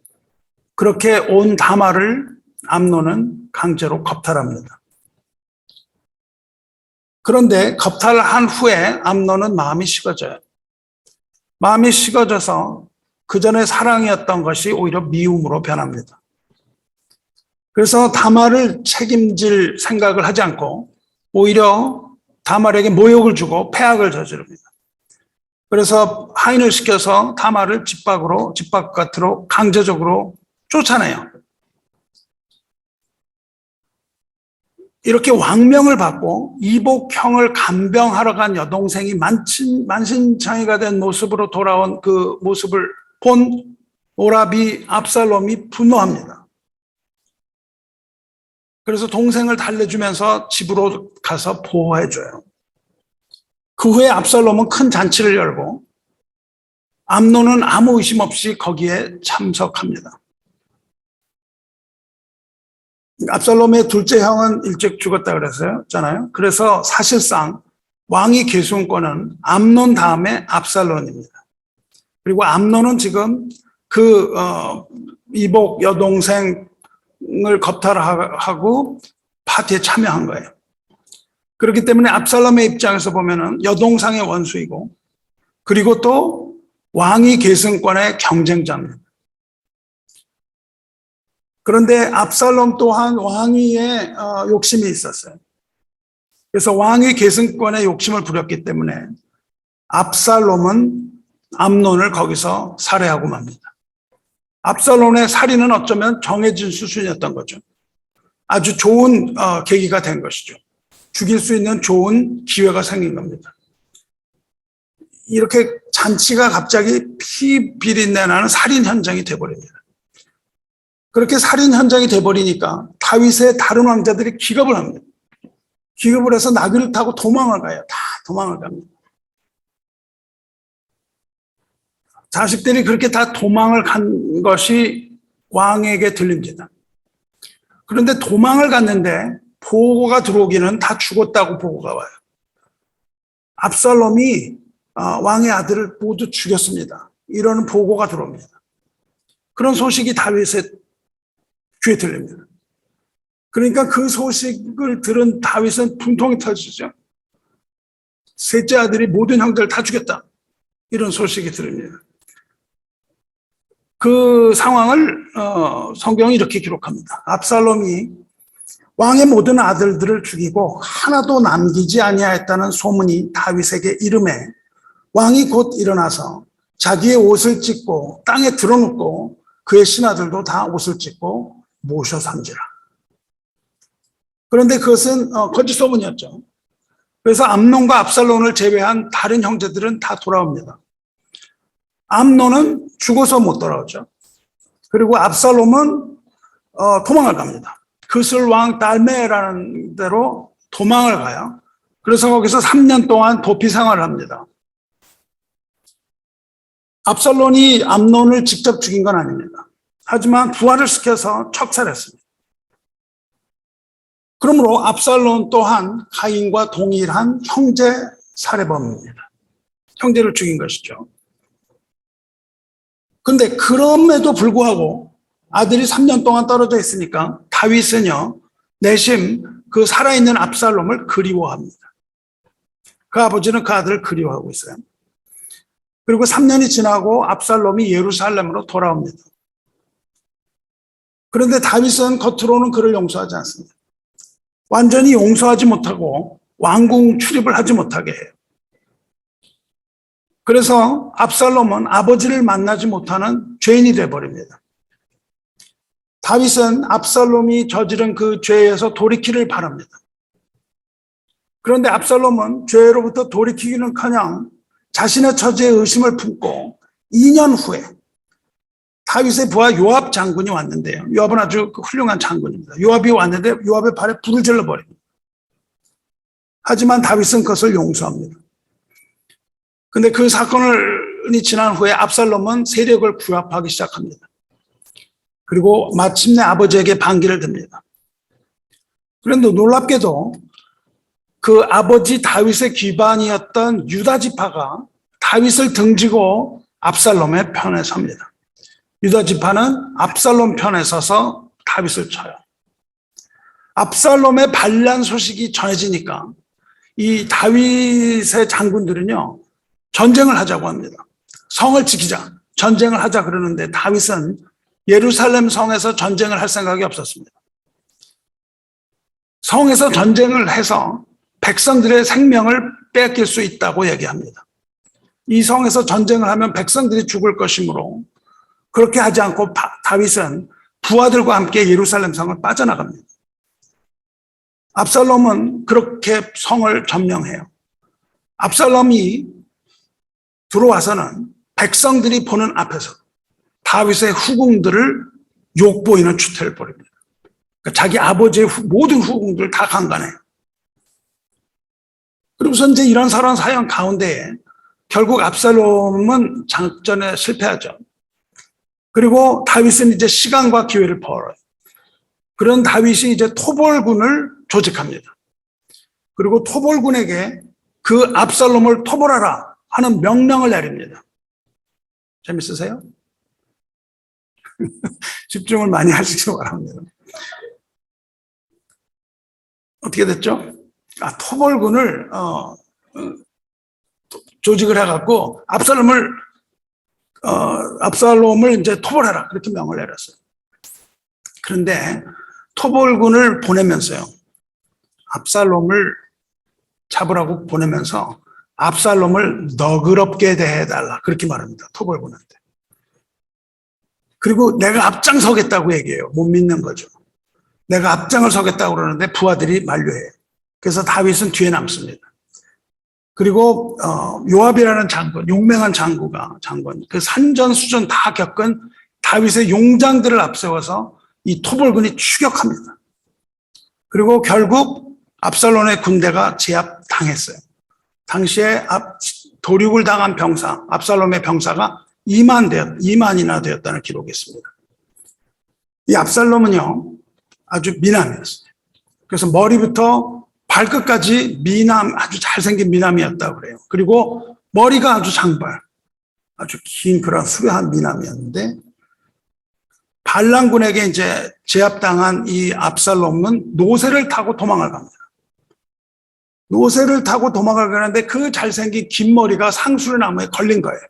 그렇게 온 다말을 암논은 강제로 겁탈합니다. 그런데 겁탈한 후에 암논은 마음이 식어져요. 마음이 식어져서 그 전에 사랑이었던 것이 오히려 미움으로 변합니다. 그래서 다말을 책임질 생각을 하지 않고 오히려 다말에게 모욕을 주고 패악을 저지릅니다. 그래서 하인을 시켜서 다말을 집 바깥으로 강제적으로 쫓아내요. 이렇게 왕명을 받고 이복형을 간병하러 간 여동생이 만신창이가 된 모습으로 돌아온 그 모습을 본 오라비 압살롬이 분노합니다. 그래서 동생을 달래주면서 집으로 가서 보호해줘요. 그 후에 압살롬은 큰 잔치를 열고 암논은 아무 의심 없이 거기에 참석합니다. 압살롬의 둘째 형은 일찍 죽었다 그랬잖아요. 그래서 사실상 왕위 계승권은 암논 다음에 압살롬입니다. 그리고 암논은 지금 그 이복 여동생을 겁탈하고 파티에 참여한 거예요. 그렇기 때문에 압살롬의 입장에서 보면은 여동생의 원수이고, 그리고 또 왕위 계승권의 경쟁자입니다. 그런데 압살롬 또한 왕위에 욕심이 있었어요. 그래서 왕위 계승권에 욕심을 부렸기 때문에 압살롬은 암논을 거기서 살해하고 맙니다. 압살롬의 살인은 어쩌면 정해진 수순이었던 거죠. 아주 좋은 계기가 된 것이죠. 죽일 수 있는 좋은 기회가 생긴 겁니다. 이렇게 잔치가 갑자기 피 비린내 나는 살인 현장이 돼버립니다. 그렇게 살인 현장이 돼버리니까 다윗의 다른 왕자들이 기겁을 합니다. 기겁을 해서 나귀를 타고 도망을 가요. 다 도망을 갑니다. 자식들이 그렇게 다 도망을 간 것이 왕에게 들립니다. 그런데 도망을 갔는데 보고가 들어오기는 다 죽었다고 보고가 와요. 압살롬이 왕의 아들을 모두 죽였습니다. 이런 보고가 들어옵니다. 그런 소식이 다윗의 귀에 들립니다. 그러니까 그 소식을 들은 다윗은 분통이 터지죠. 셋째 아들이 모든 형제를 다 죽였다. 이런 소식이 들립니다. 그 상황을 성경이 이렇게 기록합니다. 압살롬이 왕의 모든 아들들을 죽이고 하나도 남기지 아니하였다는 소문이 다윗에게 이름에 왕이 곧 일어나서 자기의 옷을 찢고 땅에 드러눕고 그의 신하들도 다 옷을 찢고 모셔 삼지라. 그런데 그것은 거짓 소문이었죠. 그래서 암논과 압살롬을 제외한 다른 형제들은 다 돌아옵니다. 암논은 죽어서 못 돌아오죠. 그리고 압살롬은 도망을 갑니다. 그슬 왕 달메라는 데로 도망을 가요. 그래서 거기서 3년 동안 도피 생활을 합니다. 압살롬이 암논을 직접 죽인 건 아닙니다. 하지만 부하를 시켜서 척살했습니다. 그러므로 압살롬 또한 가인과 동일한 형제 살해범입니다. 형제를 죽인 것이죠. 그런데 그럼에도 불구하고 아들이 3년 동안 떨어져 있으니까 다윗은요, 내심 그 살아있는 압살롬을 그리워합니다. 그 아버지는 그 아들을 그리워하고 있어요. 그리고 3년이 지나고 압살롬이 예루살렘으로 돌아옵니다. 그런데 다윗은 겉으로는 그를 용서하지 않습니다. 완전히 용서하지 못하고 왕궁 출입을 하지 못하게 해요. 그래서 압살롬은 아버지를 만나지 못하는 죄인이 되어버립니다. 다윗은 압살롬이 저지른 그 죄에서 돌이키를 바랍니다. 그런데 압살롬은 죄로부터 돌이키기는커녕 자신의 처지에 의심을 품고 2년 후에 다윗의 부하 요압 장군이 왔는데요. 요압은 아주 훌륭한 장군입니다. 요압이 왔는데 요압의 발에 불을 질러버립니다. 하지만 다윗은 그것을 용서합니다. 근데 그 사건이 지난 후에 압살롬은 세력을 규합하기 시작합니다. 그리고 마침내 아버지에게 반기를 듭니다. 그런데 놀랍게도 그 아버지 다윗의 기반이었던 유다 지파가 다윗을 등지고 압살롬의 편에 섭니다. 유다 지파는 압살롬 편에 서서 다윗을 쳐요. 압살롬의 반란 소식이 전해지니까 이 다윗의 장군들은요, 전쟁을 하자고 합니다. 성을 지키자, 전쟁을 하자 그러는데 다윗은 예루살렘 성에서 전쟁을 할 생각이 없었습니다. 성에서 전쟁을 해서 백성들의 생명을 뺏길 수 있다고 얘기합니다. 이 성에서 전쟁을 하면 백성들이 죽을 것이므로 그렇게 하지 않고 다윗은 부하들과 함께 예루살렘 성을 빠져나갑니다. 압살롬은 그렇게 성을 점령해요. 압살롬이 들어와서는 백성들이 보는 앞에서 다윗의 후궁들을 욕보이는 추태를 벌입니다. 그러니까 자기 아버지의 모든 후궁들 다 강간해요. 그리고서 이제 이런 사연 가운데에 결국 압살롬은 장전에 실패하죠. 그리고 다윗은 이제 시간과 기회를 벌어요. 그런 다윗이 이제 토벌군을 조직합니다. 그리고 토벌군에게 그 압살롬을 토벌하라 하는 명령을 내립니다. 재밌으세요? 집중을 많이 하시기 바랍니다. 어떻게 됐죠? 토벌군을 조직을 해갖고 압살롬을 이제 토벌하라 그렇게 명을 내렸어요. 그런데 토벌군을 보내면서요, 압살롬을 잡으라고 보내면서 압살롬을 너그럽게 대해달라 그렇게 말합니다. 토벌군한테. 그리고 내가 앞장서겠다고 얘기해요. 못 믿는 거죠. 내가 앞장을 서겠다고 그러는데 부하들이 만류해요. 그래서 다윗은 뒤에 남습니다. 그리고 요압이라는 장군, 용맹한 장군, 그 산전수전 다 겪은 다윗의 용장들을 앞세워서 이 토벌군이 추격합니다. 그리고 결국 압살롬의 군대가 제압당했어요. 당시에 도륙을 당한 병사, 압살롬의 병사가 2만이나 되었다는 기록이 있습니다. 이 압살롬은요, 아주 미남이었어요. 그래서 머리부터 발끝까지 아주 잘생긴 미남이었다고 그래요. 그리고 머리가 아주 장발, 아주 긴 그런 수려한 미남이었는데, 반란군에게 이제 제압당한 이 압살롬은 노새를 타고 도망을 갑니다. 노새를 타고 도망을 가는데 그 잘생긴 긴 머리가 상수리나무에 걸린 거예요.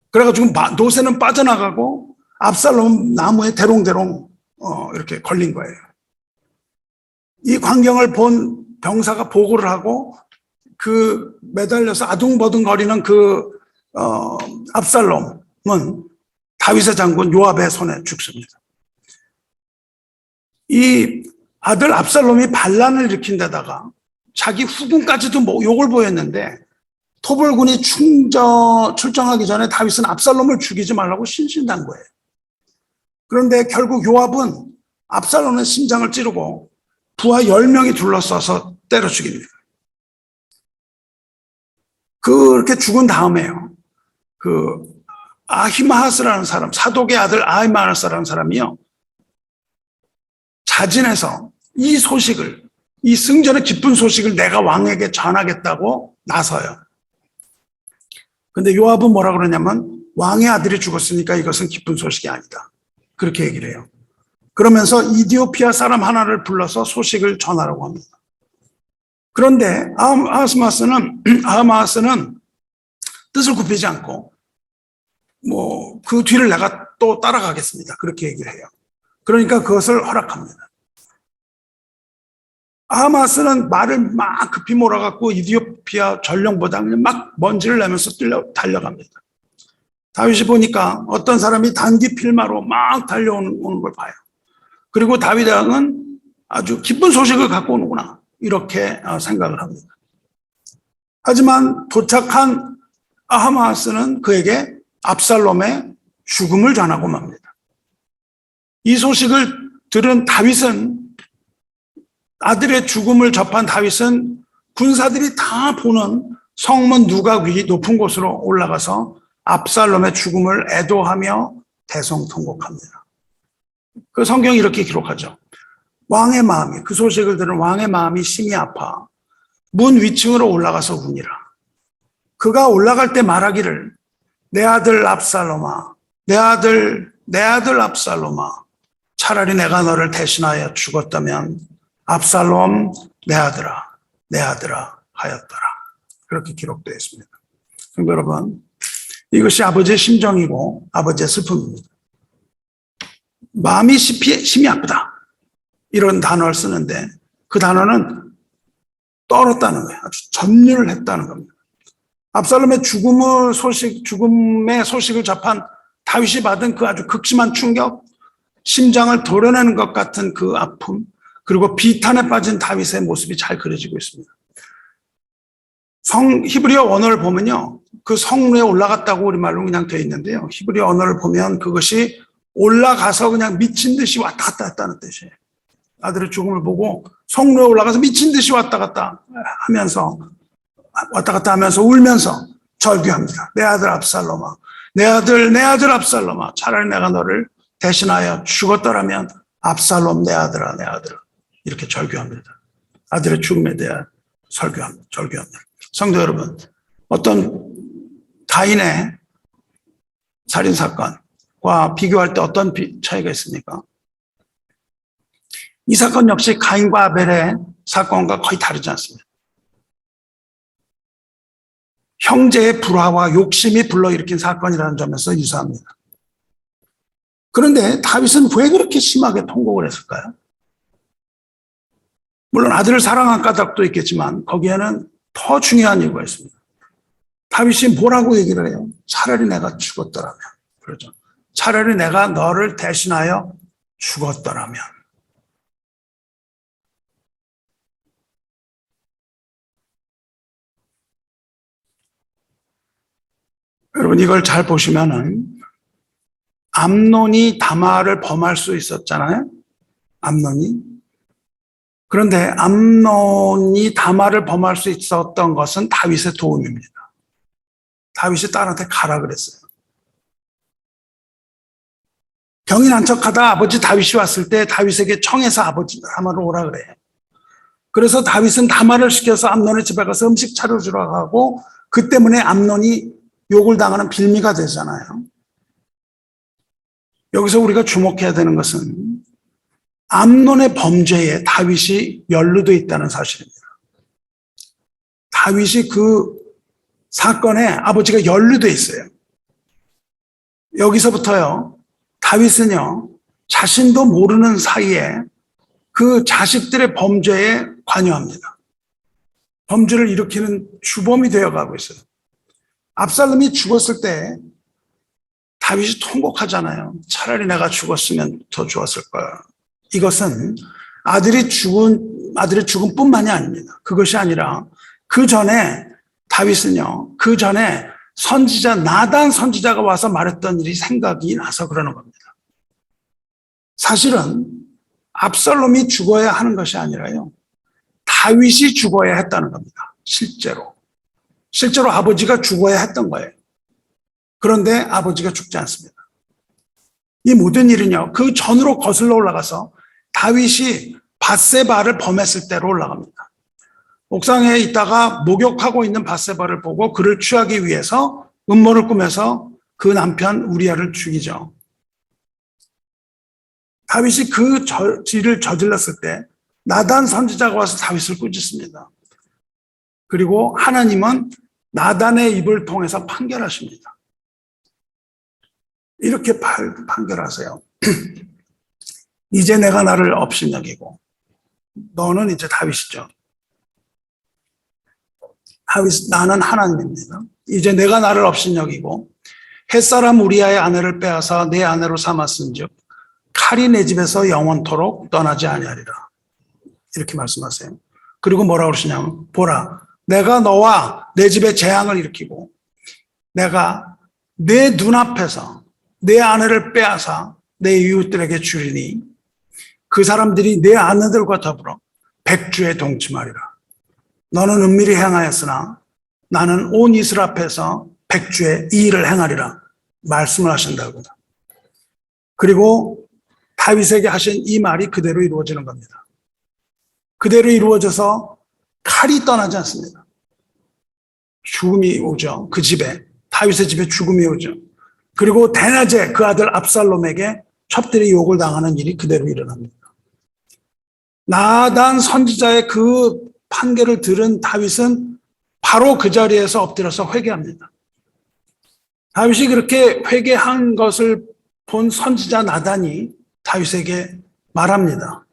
그래가지고 노새는 빠져나가고 압살롬 나무에 대롱대롱 이렇게 걸린 거예요. 이 광경을 본 병사가 보고를 하고 그 매달려서 아둥바둥거리는 그 압살롬은 다윗의 장군 요압의 손에 죽습니다. 이 아들 압살롬이 반란을 일으킨 데다가 자기 후궁까지도 욕을 보였는데 토벌군이 출정하기 전에 다윗은 압살롬을 죽이지 말라고 신신한 거예요. 그런데 결국 요압은 압살롬의 심장을 찌르고 부하 10명이 둘러싸서 때려 죽입니다. 그렇게 죽은 다음에요, 아히마아스라는 사람, 사독의 아들 아히마아스라는 사람이요, 자진해서 이 승전의 기쁜 소식을 내가 왕에게 전하겠다고 나서요. 근데 요압은 뭐라 그러냐면, 왕의 아들이 죽었으니까 이것은 기쁜 소식이 아니다, 그렇게 얘기를 해요. 그러면서 이디오피아 사람 하나를 불러서 소식을 전하라고 합니다. 그런데 아하스마스는 뜻을 굽히지 않고 그 뒤를 내가 또 따라가겠습니다, 그렇게 얘기를 해요. 그러니까 그것을 허락합니다. 아하스는 말을 막 급히 몰아갖고 이디오피아 전령보다 그냥 막 먼지를 내면서 달려갑니다. 다윗이 보니까 어떤 사람이 단기 필마로 막 달려오는 걸 봐요. 그리고 다윗 왕은 아주 기쁜 소식을 갖고 오는구나, 이렇게 생각을 합니다. 하지만 도착한 아하마스는 그에게 압살롬의 죽음을 전하고 맙니다. 이 소식을 들은 다윗은, 아들의 죽음을 접한 다윗은 군사들이 다 보는 성문 누각 위 높은 곳으로 올라가서 압살롬의 죽음을 애도하며 대성통곡합니다. 그 성경이 이렇게 기록하죠. 왕의 마음이, 그 소식을 들은 왕의 마음이 심히 아파 문 위층으로 올라가서 우니라. 그가 올라갈 때 말하기를, 내 아들 압살롬아, 내 아들 압살롬아, 차라리 내가 너를 대신하여 죽었다면 압살롬 내 아들아 하였더라. 그렇게 기록되어 있습니다. 그럼 여러분, 이것이 아버지의 심정이고 아버지의 슬픔입니다. 마음이 심히 아프다, 이런 단어를 쓰는데 그 단어는 떨었다는 거예요. 아주 전율을 했다는 겁니다. 압살롬의 죽음의 소식을 접한 다윗이 받은 그 아주 극심한 충격, 심장을 도려내는 것 같은 그 아픔, 그리고 비탄에 빠진 다윗의 모습이 잘 그려지고 있습니다. 히브리어 언어를 보면요, 그 성루에 올라갔다고 우리말로 그냥 되어 있는데요, 히브리어 언어를 보면 그것이 올라가서 그냥 미친 듯이 왔다 갔다 했다는 뜻이에요. 아들의 죽음을 보고 성루에 올라가서 미친 듯이 왔다 갔다 하면서 울면서 절규합니다. 내 아들 압살롬아, 내 아들 압살롬아, 차라리 내가 너를 대신하여 죽었더라면 압살롬 내 아들아 내 아들아 이렇게 절규합니다. 아들의 죽음에 대한 절규합니다. 성도 여러분, 어떤 가인의 살인사건과 비교할 때 어떤 차이가 있습니까? 이 사건 역시 가인과 아벨의 사건과 거의 다르지 않습니다. 형제의 불화와 욕심이 불러일으킨 사건이라는 점에서 유사합니다. 그런데 다윗은 왜 그렇게 심하게 통곡을 했을까요? 물론 아들을 사랑한 까닭도 있겠지만 거기에는 더 중요한 이유가 있습니다. 다윗이 뭐라고 얘기를 해요? 차라리 내가 죽었더라면. 그렇죠. 차라리 내가 너를 대신하여 죽었더라면. 여러분 이걸 잘 보시면은 암논이 다말을 범할 수 있었잖아요. 암논이. 그런데 암논이 다말을 범할 수 있었던 것은 다윗의 도움입니다. 다윗이 딸한테 가라 그랬어요. 병이 난척하다 아버지 다윗이 왔을 때 다윗에게 청해서 아버지 다말을 오라 그래요. 그래서 다윗은 다말을 시켜서 암논의 집에 가서 음식 차려주라고 하고 그 때문에 암논이 욕을 당하는 빌미가 되잖아요. 여기서 우리가 주목해야 되는 것은 암논의 범죄에 다윗이 연루되어 있다는 사실입니다. 다윗이 그 사건에 아버지가 연루되어 있어요. 여기서부터요, 다윗은요, 자신도 모르는 사이에 그 자식들의 범죄에 관여합니다. 범죄를 일으키는 주범이 되어가고 있어요. 압살롬이 죽었을 때 다윗이 통곡하잖아요. 차라리 내가 죽었으면 더 좋았을 거야. 이것은 아들의 죽음 뿐만이 아닙니다. 그것이 아니라 그 전에 다윗은요, 그 전에 선지자 나단 선지자가 와서 말했던 일이 생각이 나서 그러는 겁니다. 사실은 압살롬이 죽어야 하는 것이 아니라요, 다윗이 죽어야 했다는 겁니다. 실제로 아버지가 죽어야 했던 거예요. 그런데 아버지가 죽지 않습니다. 이 모든 일은요, 그 전으로 거슬러 올라가서 다윗이 밧세바를 범했을 때로 올라갑니다. 옥상에 있다가 목욕하고 있는 밧세바를 보고 그를 취하기 위해서 음모를 꾸며서 그 남편 우리아를 죽이죠. 다윗이 그 죄를 저질렀을 때 나단 선지자가 와서 다윗을 꾸짖습니다. 그리고 하나님은 나단의 입을 통해서 판결하십니다. 이렇게 판결하세요. 이제 내가 나를 업신여기고 너는 이제 다윗이죠. 나는 하나님입니다. 이제 내가 나를 업신여기고 햇사람 우리아의 아내를 빼앗아 내 아내로 삼았은즉 칼이 내 집에서 영원토록 떠나지 아니하리라. 이렇게 말씀하세요. 그리고 뭐라고 그러시냐면, 보라, 내가 너와 내 집에 재앙을 일으키고 내가 내 눈앞에서 내 아내를 빼앗아 내 이웃들에게 주리니 그 사람들이 내 아내들과 더불어 백주에 동침하리라. 너는 은밀히 행하였으나 나는 온 이스라엘 앞에서 백주에 이 일을 행하리라 말씀을 하신다고. 그리고 다윗에게 하신 이 말이 그대로 이루어지는 겁니다. 그대로 이루어져서 칼이 떠나지 않습니다. 죽음이 오죠. 그 집에, 다윗의 집에 죽음이 오죠. 그리고 대낮에 그 아들 압살롬에게 첩들이 욕을 당하는 일이 그대로 일어납니다. 나단 선지자의 그 판결을 들은 다윗은 바로 그 자리에서 엎드려서 회개합니다. 다윗이 그렇게 회개한 것을 본 선지자 나단이 다윗에게 말합니다.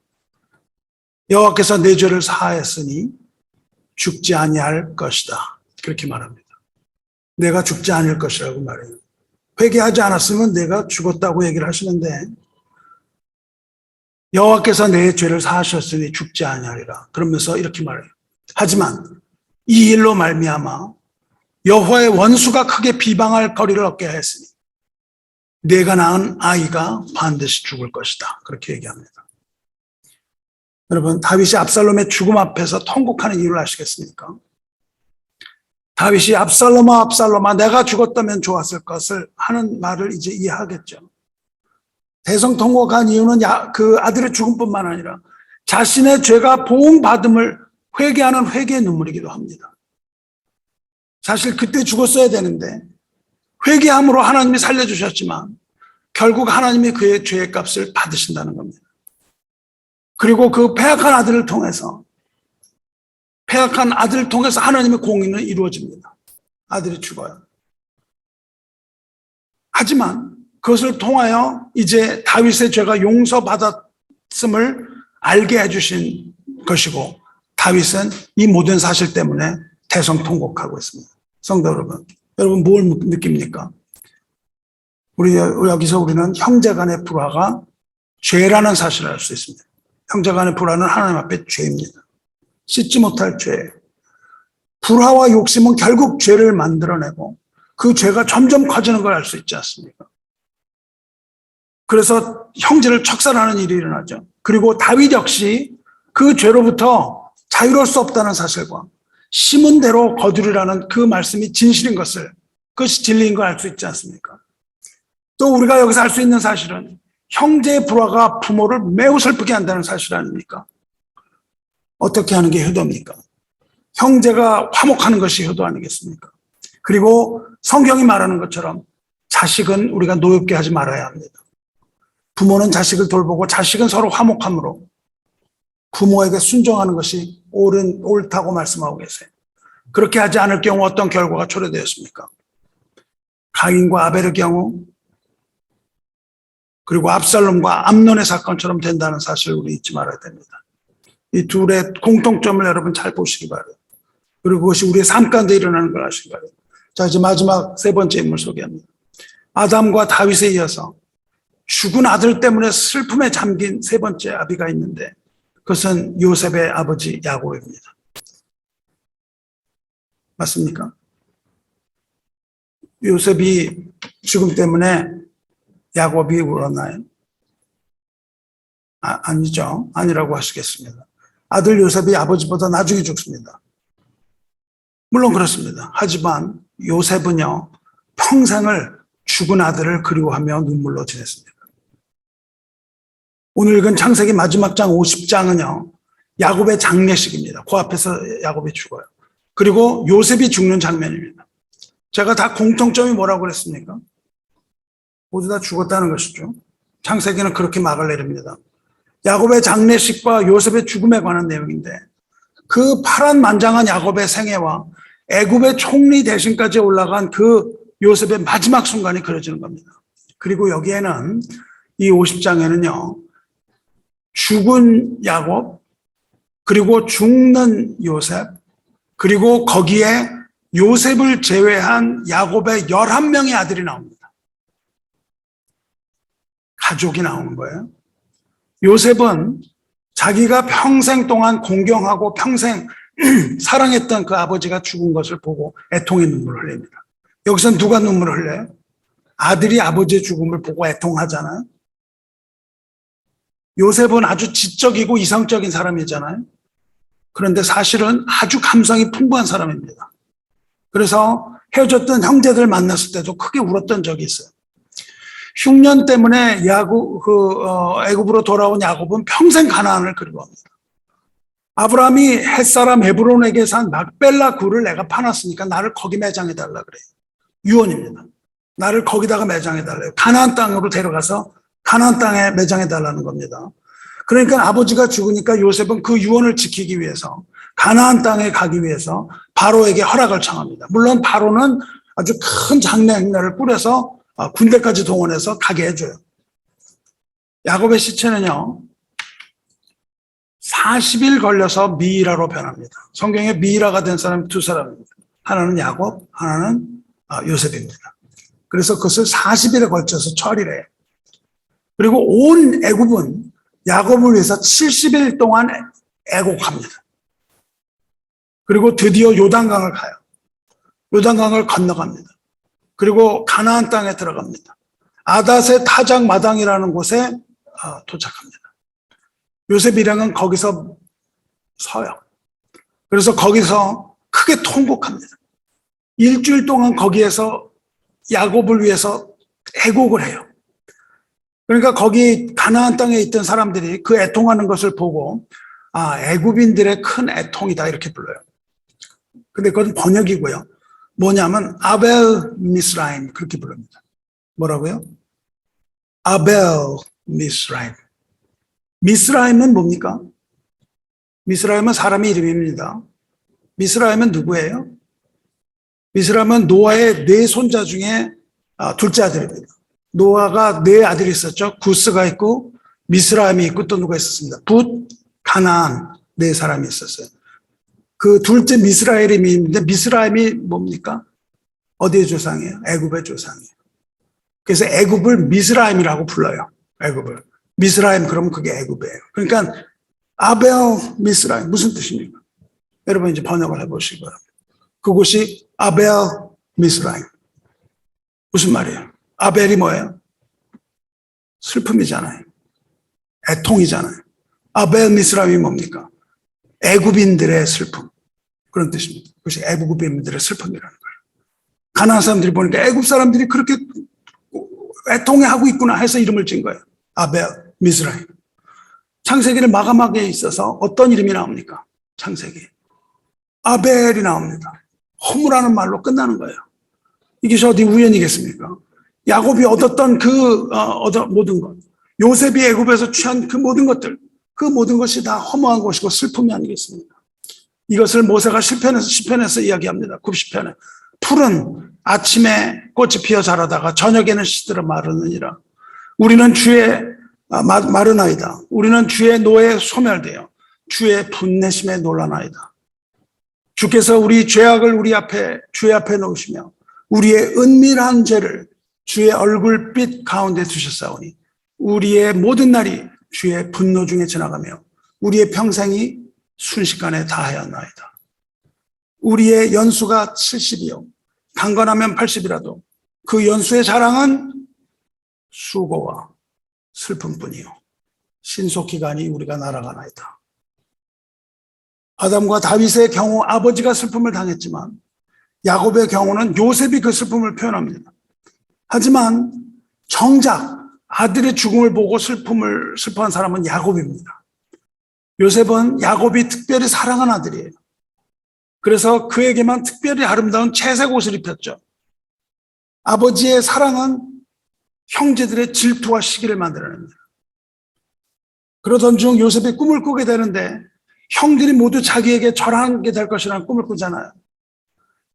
여호와께서 내 죄를 사하였으니 죽지 아니할 것이다. 그렇게 말합니다. 내가 죽지 않을 것이라고 말해요. 회개하지 않았으면 내가 죽었다고 얘기를 하시는데 여호와께서 내 죄를 사하셨으니 죽지 아니하리라. 그러면서 이렇게 말해요. 하지만 이 일로 말미암아 여호와의 원수가 크게 비방할 거리를 얻게 하였으니 내가 낳은 아이가 반드시 죽을 것이다. 그렇게 얘기합니다. 여러분, 다윗이 압살롬의 죽음 앞에서 통곡하는 이유를 아시겠습니까? 다윗이 압살롬아 압살롬아 내가 죽었다면 좋았을 것을 하는 말을 이제 이해하겠죠. 대성통곡한 이유는 그 아들의 죽음뿐만 아니라 자신의 죄가 보응받음을 회개하는 회개의 눈물이기도 합니다. 사실 그때 죽었어야 되는데 회개함으로 하나님이 살려주셨지만 결국 하나님이 그의 죄의 값을 받으신다는 겁니다. 그리고 그 패악한 아들을 통해서 하나님의 공의는 이루어집니다. 아들이 죽어요. 하지만 그것을 통하여 이제 다윗의 죄가 용서받았음을 알게 해주신 것이고, 다윗은 이 모든 사실 때문에 대성통곡하고 있습니다. 성도 여러분 뭘 느낍니까? 여기서 우리는 형제간의 불화가 죄라는 사실을 알 수 있습니다. 형제간의 불화는 하나님 앞에 죄입니다. 씻지 못할 죄예요. 불화와 욕심은 결국 죄를 만들어내고 그 죄가 점점 커지는 걸 알 수 있지 않습니까? 그래서 형제를 척살하는 일이 일어나죠. 그리고 다윗 역시 그 죄로부터 자유로울 수 없다는 사실과 심은 대로 거두리라는 그 말씀이 진실인 것을, 그것이 진리인 걸 알 수 있지 않습니까? 또 우리가 여기서 알 수 있는 사실은 형제의 불화가 부모를 매우 슬프게 한다는 사실 아닙니까? 어떻게 하는 게 효도입니까? 형제가 화목하는 것이 효도 아니겠습니까? 그리고 성경이 말하는 것처럼 자식은 우리가 노엽게 하지 말아야 합니다. 부모는 자식을 돌보고 자식은 서로 화목함으로 부모에게 순종하는 것이 옳다고 말씀하고 계세요. 그렇게 하지 않을 경우 어떤 결과가 초래되었습니까? 가인과 아벨의 경우, 그리고 압살롬과 암논의 사건처럼 된다는 사실을 우리 잊지 말아야 됩니다. 이 둘의 공통점을 여러분 잘 보시기 바라요. 그리고 그것이 우리의 삶 가운데 일어나는 걸 아시기 바라요. 자, 이제 마지막 세 번째 인물 소개합니다. 아담과 다윗에 이어서 죽은 아들 때문에 슬픔에 잠긴 세 번째 아비가 있는데, 그것은 요셉의 아버지 야곱입니다. 맞습니까? 요셉이 죽음 때문에 야곱이 울었나요? 아니죠. 아니라고 하시겠습니다. 아들 요셉이 아버지보다 나중에 죽습니다. 물론 그렇습니다. 하지만 요셉은요, 평생을 죽은 아들을 그리워하며 눈물로 지냈습니다. 오늘 읽은 창세기 마지막 장 50장은요, 야곱의 장례식입니다. 그 앞에서 야곱이 죽어요. 그리고 요셉이 죽는 장면입니다. 제가 다 공통점이 뭐라고 그랬습니까? 모두 다 죽었다는 것이죠. 창세기는 그렇게 막을 내립니다. 야곱의 장례식과 요셉의 죽음에 관한 내용인데, 그 파란만장한 야곱의 생애와 애굽의 총리 대신까지 올라간 그 요셉의 마지막 순간이 그려지는 겁니다. 그리고 여기에는 이 50장에는요, 죽은 야곱, 그리고 죽는 요셉, 그리고 거기에 요셉을 제외한 야곱의 11명의 아들이 나옵니다. 가족이 나오는 거예요. 요셉은 자기가 평생 동안 공경하고 평생 사랑했던 그 아버지가 죽은 것을 보고 애통의 눈물을 흘립니다. 여기서 누가 눈물을 흘려요? 아들이 아버지의 죽음을 보고 애통하잖아요. 요셉은 아주 지적이고 이성적인 사람이잖아요. 그런데 사실은 아주 감성이 풍부한 사람입니다. 그래서 헤어졌던 형제들 만났을 때도 크게 울었던 적이 있어요. 흉년 때문에 애굽으로 돌아온 야곱은 평생 가나안을 그리워합니다. 아브라함이 햇사람 헤브론에게 산 막벨라 굴을 내가 파놨으니까 나를 거기 매장해달라 그래요. 유언입니다. 나를 거기다가 매장해달래요. 가나안 땅으로 데려가서 가나안 땅에 매장해달라는 겁니다. 그러니까 아버지가 죽으니까 요셉은 그 유언을 지키기 위해서 가나안 땅에 가기 위해서 바로에게 허락을 청합니다. 물론 바로는 아주 큰 장례 행사를 꾸려서 군대까지 동원해서 가게 해줘요. 야곱의 시체는요, 40일 걸려서 미이라로 변합니다. 성경에 미이라가 된 사람이 두 사람입니다. 하나는 야곱, 하나는 요셉입니다. 그래서 그것을 40일에 걸쳐서 처리를 해요. 그리고 온 애굽은 야곱을 위해서 70일 동안 애곡합니다. 그리고 드디어 요단강을 가요. 요단강을 건너갑니다. 그리고 가나안 땅에 들어갑니다. 아닷의 타작 마당이라는 곳에 도착합니다. 요셉 일행은 거기서 서요. 그래서 거기서 크게 통곡합니다. 일주일 동안 거기에서 야곱을 위해서 애곡을 해요. 그러니까 거기 가나안 땅에 있던 사람들이 그 애통하는 것을 보고 애굽인들의 큰 애통이다 이렇게 불러요. 근데 그건 번역이고요. 뭐냐면 아벨 미스라임 그렇게 부릅니다. 뭐라고요? 아벨 미스라임. 미스라임은 뭡니까? 미스라임은 사람의 이름입니다. 미스라임은 누구예요? 미스라임은 노아의 네 손자 중에 둘째 아들입니다. 노아가 네 아들이 있었죠. 구스가 있고 미스라임이 있고 또 누가 있었습니다. 붓, 가나안 네 사람이 있었어요. 그 둘째 미스라임이 있는데 미스라임이 뭡니까? 어디의 조상이에요? 애굽의 조상이에요. 그래서 애굽을 미스라임이라고 불러요. 애굽을. 미스라임 그러면 그게 애굽이에요. 그러니까 아벨 미스라임 무슨 뜻입니까? 여러분 이제 번역을 해보시기 바랍니다. 그곳이 아벨 미스라임. 무슨 말이에요? 아벨이 뭐예요? 슬픔이잖아요. 애통이잖아요. 아벨 미스라임이 뭡니까? 애굽인들의 슬픔. 그런 뜻입니다. 그것이 애굽인들의 슬픔이라는 거예요. 가나안 사람들이 보니까 애굽 사람들이 그렇게 애통해하고 있구나 해서 이름을 지은 거예요. 아벨 미스라임. 창세기를 마감하게 있어서 어떤 이름이 나옵니까? 창세기. 아벨이 나옵니다. 허무라는 말로 끝나는 거예요. 이게 어디 우연이겠습니까? 야곱이 얻었던 모든 것, 요셉이 애굽에서 취한 그 모든 것들, 그 모든 것이 다 허무한 것이고 슬픔이 아니겠습니까? 이것을 모세가 시편에서 이야기합니다. 90편에. 풀은 아침에 꽃이 피어 자라다가 저녁에는 시들어 마르느니라. 우리는 주의 마르나이다. 우리는 주의 노에 소멸되어 주의 분내심에 놀라나이다. 주께서 우리 죄악을 주의 앞에 놓으시며 우리의 은밀한 죄를 주의 얼굴빛 가운데 두셨사오니 우리의 모든 날이 주의 분노 중에 지나가며 우리의 평생이 순식간에 다하였나이다. 우리의 연수가 70이요 강건하면 80이라도 그 연수의 자랑은 수고와 슬픔뿐이요 신속기간이 우리가 날아가나이다. 아담과 다윗의 경우 아버지가 슬픔을 당했지만 야곱의 경우는 요셉이 그 슬픔을 표현합니다. 하지만 정작 아들의 죽음을 보고 슬퍼한 사람은 야곱입니다. 요셉은 야곱이 특별히 사랑한 아들이에요. 그래서 그에게만 특별히 아름다운 채색 옷을 입혔죠. 아버지의 사랑은 형제들의 질투와 시기를 만들어냅니다. 그러던 중 요셉이 꿈을 꾸게 되는데 형들이 모두 자기에게 절하게 될 것이라는 꿈을 꾸잖아요.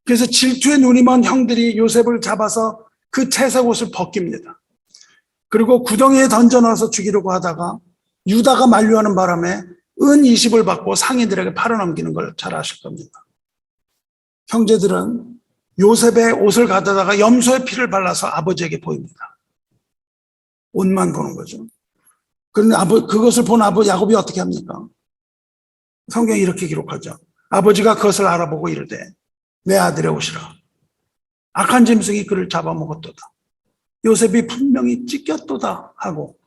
그래서 질투의 눈이 먼 형들이 요셉을 잡아서 그 채색 옷을 벗깁니다. 그리고 구덩이에 던져 넣어서 죽이려고 하다가 유다가 만류하는 바람에 은 20을 받고 상인들에게 팔아넘기는 걸 잘 아실 겁니다. 형제들은 요셉의 옷을 가져다가 염소의 피를 발라서 아버지에게 보입니다. 옷만 보는 거죠. 그런데 그것을 본 야곱이 어떻게 합니까? 성경이 이렇게 기록하죠. 아버지가 그것을 알아보고 이르되 내 아들의 옷이라. 악한 짐승이 그를 잡아먹었도다. 요셉이 분명히 찢겼도다 하고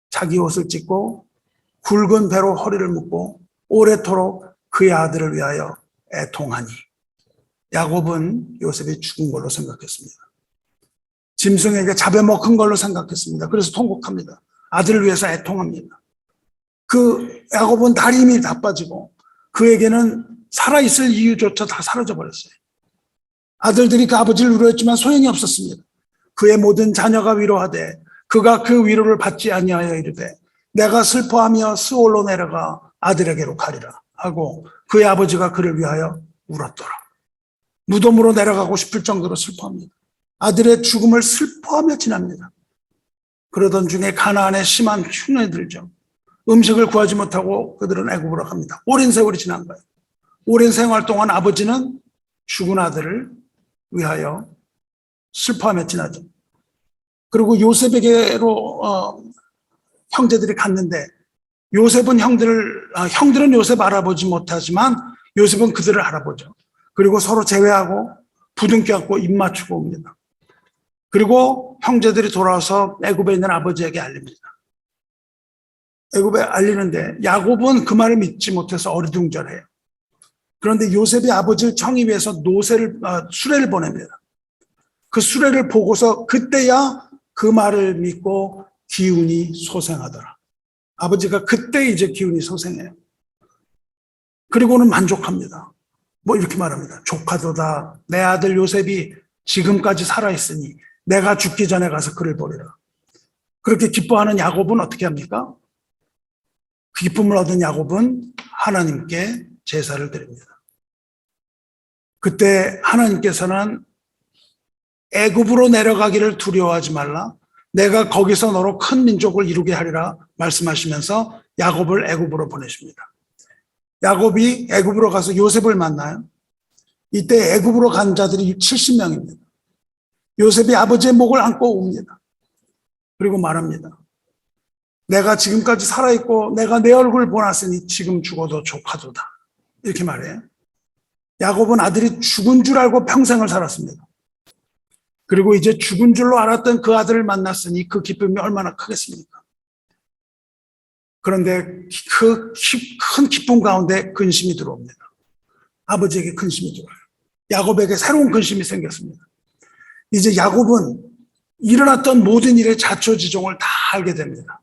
자기 옷을 찢고 굵은 배로 허리를 묶고 오래도록 그의 아들을 위하여 애통하니. 야곱은 요셉이 죽은 걸로 생각했습니다. 짐승에게 잡아먹은 걸로 생각했습니다. 그래서 통곡합니다. 아들을 위해서 애통합니다. 그 야곱은 다리 힘이 다 빠지고 그에게는 살아있을 이유조차 다 사라져 버렸어요. 아들들이 그 아버지를 위로했지만 소용이 없었습니다. 그의 모든 자녀가 위로하되 그가 그 위로를 받지 아니하여 이르되 내가 슬퍼하며 스올로 내려가 아들에게로 가리라 하고 그의 아버지가 그를 위하여 울었더라. 무덤으로 내려가고 싶을 정도로 슬퍼합니다. 아들의 죽음을 슬퍼하며 지납니다. 그러던 중에 가나안에 심한 흉년이 들죠. 음식을 구하지 못하고 그들은 애굽으로 갑니다. 오랜 세월이 지난 거예요. 오랜 생활 동안 아버지는 죽은 아들을 위하여 슬퍼하며 지나죠. 그리고 요셉에게로 형제들이 갔는데 요셉은 형들은 요셉 알아보지 못하지만 요셉은 그들을 알아보죠. 그리고 서로 제외하고 부둥켜 안고 입 맞추고 옵니다. 그리고 형제들이 돌아와서 애굽에 있는 아버지에게 알립니다. 애굽에 알리는데 야곱은 그 말을 믿지 못해서 어리둥절해요. 그런데 요셉이 아버지를 청히 위해서 수레를 보냅니다. 그 수레를 보고서 그때야 그 말을 믿고 기운이 솟행하더라. 아버지가 그때 이제 기운이 솟행해요. 그리고는 만족합니다. 뭐 이렇게 말합니다. 조카도다. 내 아들 요셉이 지금까지 살아있으니 내가 죽기 전에 가서 그를 보리라. 그렇게 기뻐하는 야곱은 어떻게 합니까? 그 기쁨을 얻은 야곱은 하나님께 제사를 드립니다. 그때 하나님께서는 애굽으로 내려가기를 두려워하지 말라. 내가 거기서 너로 큰 민족을 이루게 하리라 말씀하시면서 야곱을 애굽으로 보내십니다. 야곱이 애굽으로 가서 요셉을 만나요. 이때 애굽으로 간 자들이 70명입니다. 요셉이 아버지의 목을 안고 옵니다. 그리고 말합니다. 내가 지금까지 살아있고 내가 내 얼굴을 보았으니 지금 죽어도 조카도다. 이렇게 말해요. 야곱은 아들이 죽은 줄 알고 평생을 살았습니다. 그리고 이제 죽은 줄로 알았던 그 아들을 만났으니 그 기쁨이 얼마나 크겠습니까? 그런데 그 큰 기쁨 가운데 근심이 들어옵니다. 아버지에게 근심이 들어와요. 야곱에게 새로운 근심이 생겼습니다. 이제 야곱은 일어났던 모든 일의 자초지종을 다 알게 됩니다.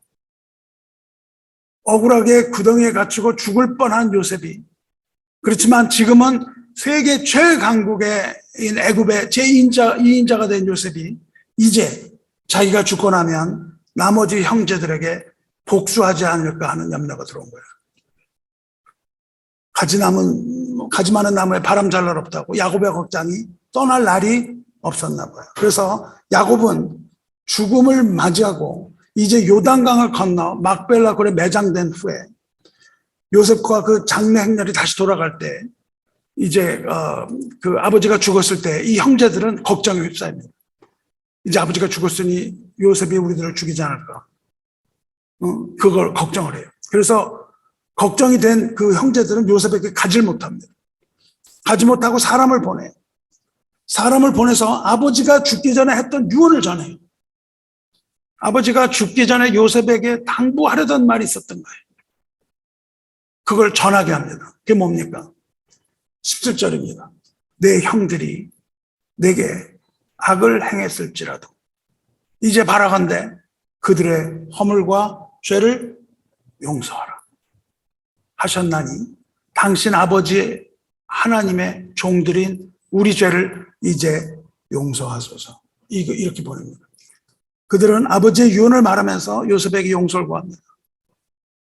억울하게 구덩이에 갇히고 죽을 뻔한 요셉이, 그렇지만 지금은 세계 최강국인 애굽의 제2인자가 된 요셉이 이제 자기가 죽고 나면 나머지 형제들에게 복수하지 않을까 하는 염려가 들어온 거예요. 가지 많은 나무에 바람 잘 날 없다고 야곱의 걱정이 떠날 날이 없었나 봐요. 그래서 야곱은 죽음을 맞이하고 이제 요단강을 건너 막벨라 굴에 매장된 후에 요셉과 그 장례 행렬이 다시 돌아갈 때 이제 그 아버지가 죽었을 때 이 형제들은 걱정에 휩싸입니다. 이제 아버지가 죽었으니 요셉이 우리들을 죽이지 않을까. 그걸 걱정을 해요. 그래서 걱정이 된 그 형제들은 요셉에게 가지를 못합니다. 가지 못하고 사람을 보내요. 사람을 보내서 아버지가 죽기 전에 했던 유언을 전해요. 아버지가 죽기 전에 요셉에게 당부하려던 말이 있었던 거예요. 그걸 전하게 합니다. 그게 뭡니까? 17절입니다. 내 형들이 내게 악을 행했을지라도 이제 바라건대 그들의 허물과 죄를 용서하라 하셨나니 당신 아버지 하나님의 종들인 우리 죄를 이제 용서하소서. 이렇게 보냅니다. 그들은 아버지의 유언을 말하면서 요셉에게 용서를 구합니다.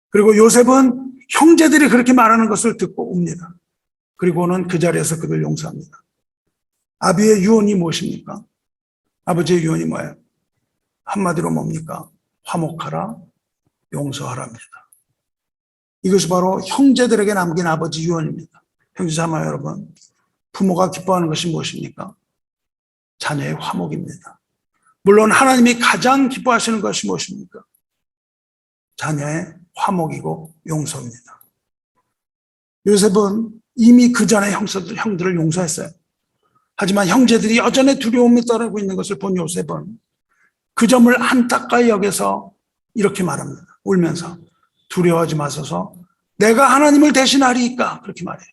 그리고 요셉은 형제들이 그렇게 말하는 것을 듣고 옵니다. 그리고는 그 자리에서 그들 용서합니다. 아비의 유언이 무엇입니까? 아버지의 유언이 뭐예요? 한마디로 뭡니까? 화목하라, 용서하라입니다. 이것이 바로 형제들에게 남긴 아버지 유언입니다. 형제자매 여러분, 부모가 기뻐하는 것이 무엇입니까? 자녀의 화목입니다. 물론 하나님이 가장 기뻐하시는 것이 무엇입니까? 자녀의 화목이고 용서입니다. 요셉은 이미 그 전에 형들을 용서했어요. 하지만 형제들이 여전히 두려움이 따르고 있는 것을 본 요셉은 그 점을 안타까이 여겨서 이렇게 말합니다. 울면서 두려워하지 마소서 내가 하나님을 대신하리이까 그렇게 말해요.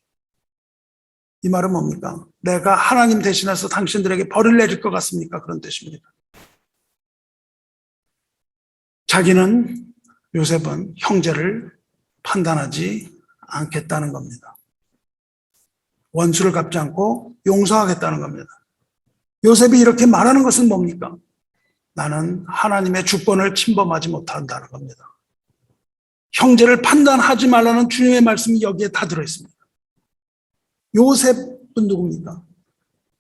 이 말은 뭡니까? 내가 하나님 대신해서 당신들에게 벌을 내릴 것 같습니까? 그런 뜻입니다. 자기는 요셉은 형제를 판단하지 않겠다는 겁니다. 원수를 갚지 않고 용서하겠다는 겁니다. 요셉이 이렇게 말하는 것은 뭡니까? 나는 하나님의 주권을 침범하지 못한다는 겁니다. 형제를 판단하지 말라는 주님의 말씀이 여기에 다 들어있습니다. 요셉은 누굽니까?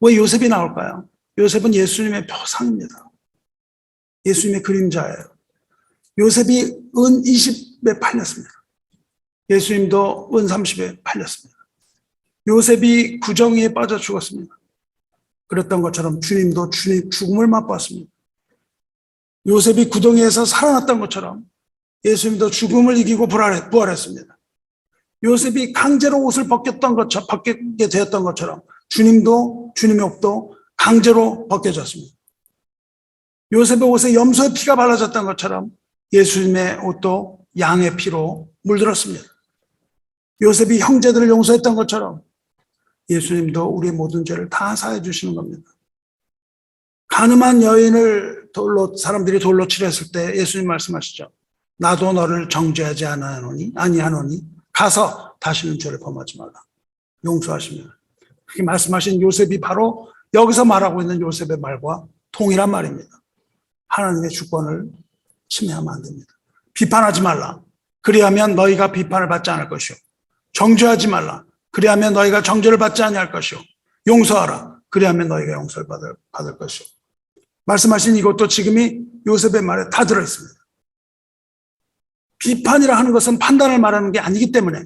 왜 요셉이 나올까요? 요셉은 예수님의 표상입니다. 예수님의 그림자예요. 요셉이 은 20에 팔렸습니다. 예수님도 은 30에 팔렸습니다. 요셉이 구덩이에 빠져 죽었습니다. 그랬던 것처럼 주님도 주님 죽음을 맛보았습니다. 요셉이 구덩이에서 살아났던 것처럼 예수님도 죽음을 이기고 부활했습니다. 요셉이 강제로 옷을 벗게 되었던 것처럼 주님도 주님의 옷도 강제로 벗겨졌습니다. 요셉의 옷에 염소의 피가 발라졌던 것처럼 예수님의 옷도 양의 피로 물들었습니다. 요셉이 형제들을 용서했던 것처럼 예수님도 우리의 모든 죄를 다 사해 주시는 겁니다. 가늠한 여인을 사람들이 돌로 치렸을 때 예수님 말씀하시죠. 나도 너를 정죄하지 아니하노니 가서 다시는 죄를 범하지 말라. 용서하시면. 그렇게 말씀하신 요셉이 바로 여기서 말하고 있는 요셉의 말과 동일한 말입니다. 하나님의 주권을 침해하면 안 됩니다. 비판하지 말라. 그리하면 너희가 비판을 받지 않을 것이요. 정죄하지 말라. 그리하면 너희가 정죄를 받지 아니할 것이요. 용서하라. 그리하면 너희가 용서를 받을 것이요. 말씀하신 이것도 지금이 요셉의 말에 다 들어있습니다. 비판이라 하는 것은 판단을 말하는 게 아니기 때문에,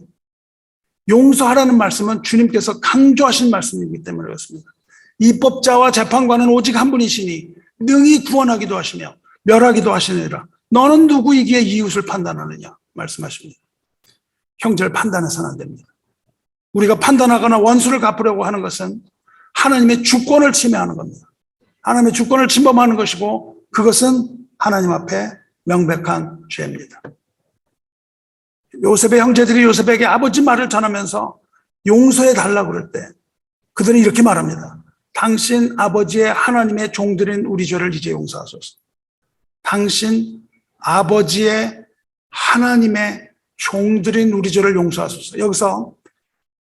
용서하라는 말씀은 주님께서 강조하신 말씀이기 때문에 그렇습니다. 입법자와 재판관은 오직 한 분이시니 능히 구원하기도 하시며 멸하기도 하시느니라. 너는 누구이기에 이웃을 판단하느냐 말씀하십니다. 형제를 판단해서는 안 됩니다. 우리가 판단하거나 원수를 갚으려고 하는 것은 하나님의 주권을 침해하는 겁니다. 하나님의 주권을 침범하는 것이고, 그것은 하나님 앞에 명백한 죄입니다. 요셉의 형제들이 요셉에게 아버지 말을 전하면서 용서해 달라고 그럴 때 그들은 이렇게 말합니다. 당신 아버지의 하나님의 종들인 우리 죄를 이제 용서하소서. 당신 아버지의 하나님의 종들인 우리 죄를 용서하소서. 여기서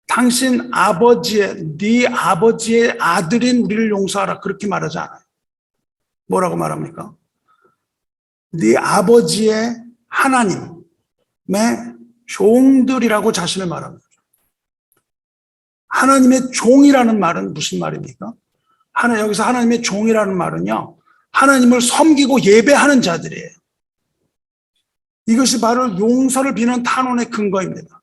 당신 아버지의, 네 아버지의 아들인 우리를 용서하라, 그렇게 말하지 않아요. 뭐라고 말합니까? 네 아버지의 하나님의 종들이라고 자신을 말합니다. 하나님의 종이라는 말은 무슨 말입니까? 여기서 하나님의 종이라는 말은요, 하나님을 섬기고 예배하는 자들이에요. 이것이 바로 용서를 비는 탄원의 근거입니다.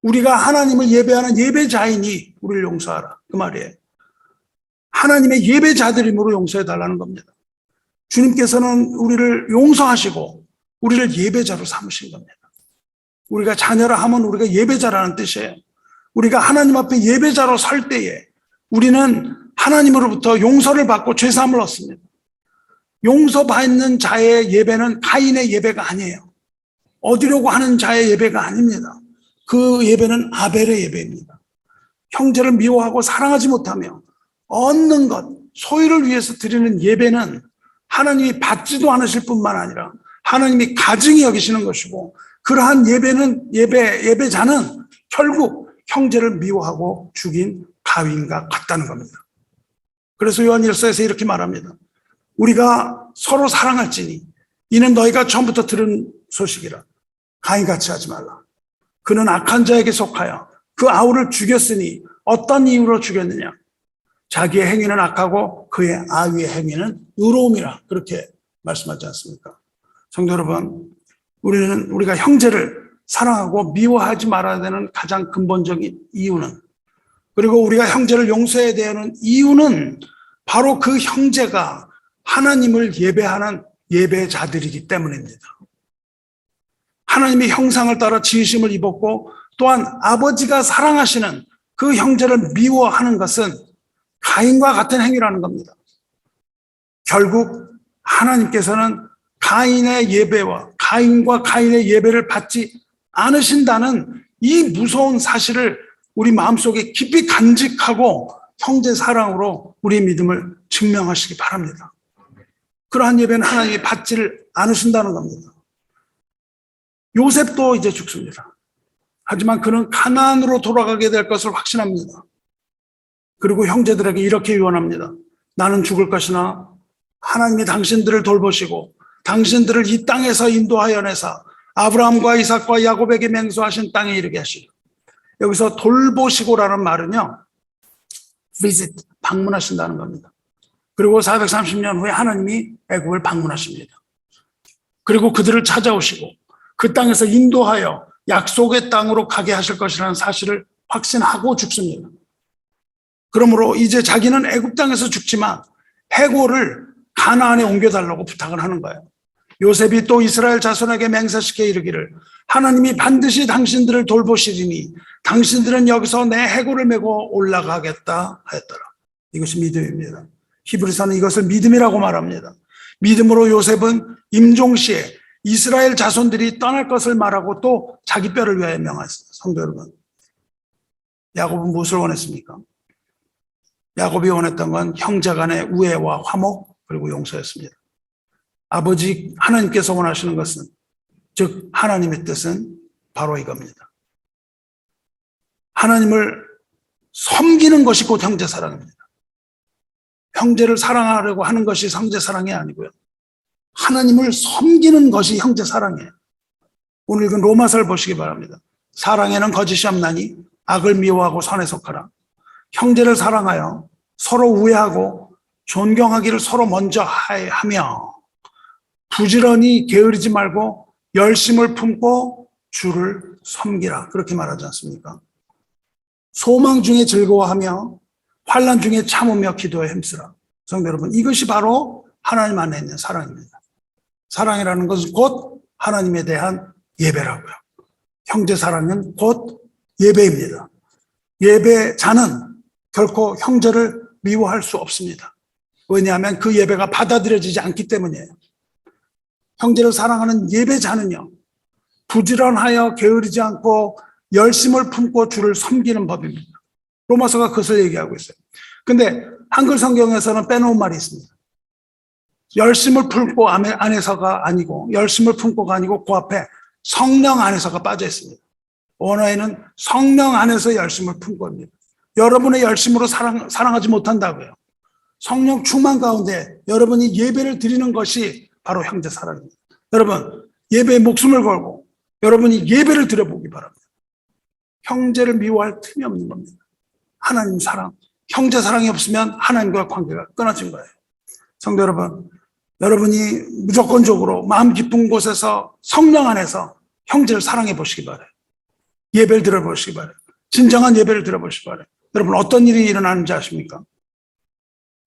우리가 하나님을 예배하는 예배자이니 우리를 용서하라, 그 말이에요. 하나님의 예배자들임으로 용서해달라는 겁니다. 주님께서는 우리를 용서하시고 우리를 예배자로 삼으신 겁니다. 우리가 자녀라 하면 우리가 예배자라는 뜻이에요. 우리가 하나님 앞에 예배자로 설 때에 우리는 하나님으로부터 용서를 받고 죄사함을 얻습니다. 용서받는 자의 예배는 가인의 예배가 아니에요. 얻으려고 하는 자의 예배가 아닙니다. 그 예배는 아벨의 예배입니다. 형제를 미워하고 사랑하지 못하며 얻는 것, 소유를 위해서 드리는 예배는 하나님이 받지도 않으실 뿐만 아니라 하나님이 가증히 여기시는 것이고, 그러한 예배자는 결국 형제를 미워하고 죽인 가인과 같다는 겁니다. 그래서 요한일서에서 이렇게 말합니다. 우리가 서로 사랑할지니 이는 너희가 처음부터 들은 소식이라. 가인같이 하지 말라. 그는 악한 자에게 속하여 그 아우를 죽였으니 어떤 이유로 죽였느냐? 자기의 행위는 악하고 그의 아위의 행위는 의로움이라, 그렇게 말씀하지 않습니까? 성도 여러분, 우리가 형제를 사랑하고 미워하지 말아야 되는 가장 근본적인 이유는, 그리고 우리가 형제를 용서해야 되는 이유는 바로 그 형제가 하나님을 예배하는 예배자들이기 때문입니다. 하나님의 형상을 따라 지으심을 입었고, 또한 아버지가 사랑하시는 그 형제를 미워하는 것은 가인과 같은 행위라는 겁니다. 결국 하나님께서는 가인과 가인의 예배를 받지 않으신다는 이 무서운 사실을 우리 마음속에 깊이 간직하고 형제 사랑으로 우리의 믿음을 증명하시기 바랍니다. 그러한 예배는 하나님이 받지를 않으신다는 겁니다. 요셉도 이제 죽습니다. 하지만 그는 가나안으로 돌아가게 될 것을 확신합니다. 그리고 형제들에게 이렇게 유언합니다. 나는 죽을 것이나 하나님이 당신들을 돌보시고 당신들을 이 땅에서 인도하여 내사 아브라함과 이삭과 야곱에게 맹세하신 땅에 이르게 하시고. 여기서 돌보시고라는 말은요, visit, 방문하신다는 겁니다. 그리고 430년 후에 하나님이 애굽을 방문하십니다. 그리고 그들을 찾아오시고 그 땅에서 인도하여 약속의 땅으로 가게 하실 것이라는 사실을 확신하고 죽습니다. 그러므로 이제 자기는 애굽 땅에서 죽지만 해골을 가나안에 옮겨달라고 부탁을 하는 거예요. 요셉이 또 이스라엘 자손에게 맹세시켜 이르기를 하나님이 반드시 당신들을 돌보시리니 당신들은 여기서 내 해골을 메고 올라가겠다 하였더라. 이것이 믿음입니다. 히브리서는 이것을 믿음이라고 말합니다. 믿음으로 요셉은 임종시에 이스라엘 자손들이 떠날 것을 말하고 또 자기 뼈를 위하여 명하였습니다. 성도 여러분, 야곱은 무엇을 원했습니까? 야곱이 원했던 건 형제 간의 우애와 화목 그리고 용서였습니다. 아버지 하나님께서 원하시는 것은, 즉 하나님의 뜻은 바로 이겁니다. 하나님을 섬기는 것이 곧 형제 사랑입니다. 형제를 사랑하려고 하는 것이 형제 사랑이 아니고요. 하나님을 섬기는 것이 형제 사랑이에요. 오늘 읽은 로마서를 보시기 바랍니다. 사랑에는 거짓이 없나니 악을 미워하고 선에 속하라. 형제를 사랑하여 서로 우애하고 존경하기를 서로 먼저 하며 부지런히 게으르지 말고 열심을 품고 주를 섬기라. 그렇게 말하지 않습니까? 소망 중에 즐거워하며 환난 중에 참으며 기도에 힘쓰라. 성도 여러분, 이것이 바로 하나님 안에 있는 사랑입니다. 사랑이라는 것은 곧 하나님에 대한 예배라고요. 형제 사랑은 곧 예배입니다. 예배자는 결코 형제를 미워할 수 없습니다. 왜냐하면 그 예배가 받아들여지지 않기 때문이에요. 형제를 사랑하는 예배자는요, 부지런하여 게으르지 않고 열심을 품고 주를 섬기는 법입니다. 로마서가 그것을 얘기하고 있어요. 근데 한글 성경에서는 빼놓은 말이 있습니다. 열심을 품고 안에서가 아니고, 열심을 품고가 아니고 그 앞에 성령 안에서가 빠져 있습니다. 원어에는 성령 안에서 열심을 품고입니다. 여러분의 열심으로 사랑하지 못한다고요. 성령 충만 가운데 여러분이 예배를 드리는 것이 바로 형제 사랑입니다. 여러분, 예배에 목숨을 걸고 여러분이 예배를 드려보기 바랍니다. 형제를 미워할 틈이 없는 겁니다. 하나님 사랑, 형제 사랑이 없으면 하나님과의 관계가 끊어진 거예요. 성도 여러분, 여러분이 무조건적으로 마음 깊은 곳에서 성령 안에서 형제를 사랑해 보시기 바라요. 예배를 드려보시기 바라요. 진정한 예배를 드려보시기 바라요. 여러분, 어떤 일이 일어나는지 아십니까?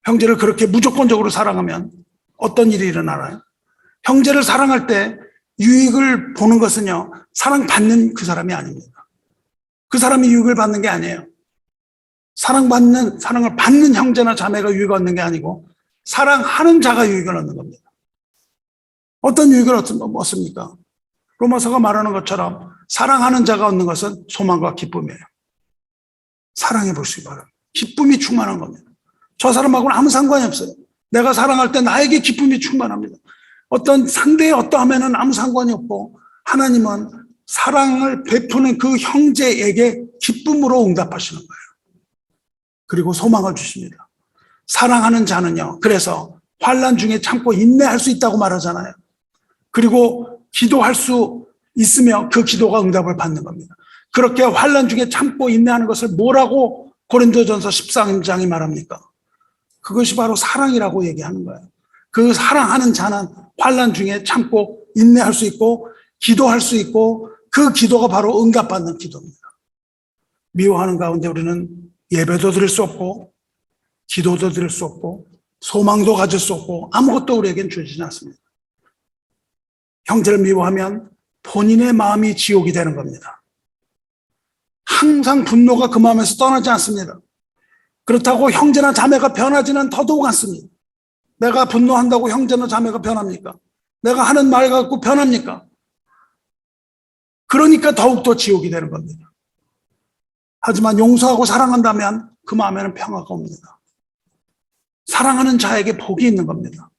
형제를 그렇게 무조건적으로 사랑하면 어떤 일이 일어나나요? 형제를 사랑할 때 유익을 보는 것은요, 사랑받는 그 사람이 아닙니다. 그 사람이 유익을 받는 게 아니에요. 사랑을 받는 형제나 자매가 유익을 얻는 게 아니고 사랑하는 자가 유익을 얻는 겁니다. 어떤 유익을 얻습니까? 로마서가 말하는 것처럼 사랑하는 자가 얻는 것은 소망과 기쁨이에요. 사랑해 보시기 바랍니다. 기쁨이 충만한 겁니다. 저 사람하고는 아무 상관이 없어요. 내가 사랑할 때 나에게 기쁨이 충만합니다. 어떤 상대의 어떠하면은 아무 상관이 없고, 하나님은 사랑을 베푸는 그 형제에게 기쁨으로 응답하시는 거예요. 그리고 소망을 주십니다. 사랑하는 자는요, 그래서 환난 중에 참고 인내할 수 있다고 말하잖아요. 그리고 기도할 수 있으며 그 기도가 응답을 받는 겁니다. 그렇게 환난 중에 참고 인내하는 것을 뭐라고 고린도전서 13장이 말합니까? 그것이 바로 사랑이라고 얘기하는 거예요. 그 사랑하는 자는 환난 중에 참고 인내할 수 있고 기도할 수 있고, 그 기도가 바로 응답받는 기도입니다. 미워하는 가운데 우리는 예배도 드릴 수 없고 기도도 드릴 수 없고 소망도 가질 수 없고 아무것도 우리에겐 주어지지 않습니다. 형제를 미워하면 본인의 마음이 지옥이 되는 겁니다. 항상 분노가 그 마음에서 떠나지 않습니다. 그렇다고 형제나 자매가 변하지는 더더욱 않습니다. 내가 분노한다고 형제나 자매가 변합니까? 내가 하는 말 갖고 변합니까? 그러니까 더욱더 지옥이 되는 겁니다. 하지만 용서하고 사랑한다면 그 마음에는 평화가 옵니다. 사랑하는 자에게 복이 있는 겁니다.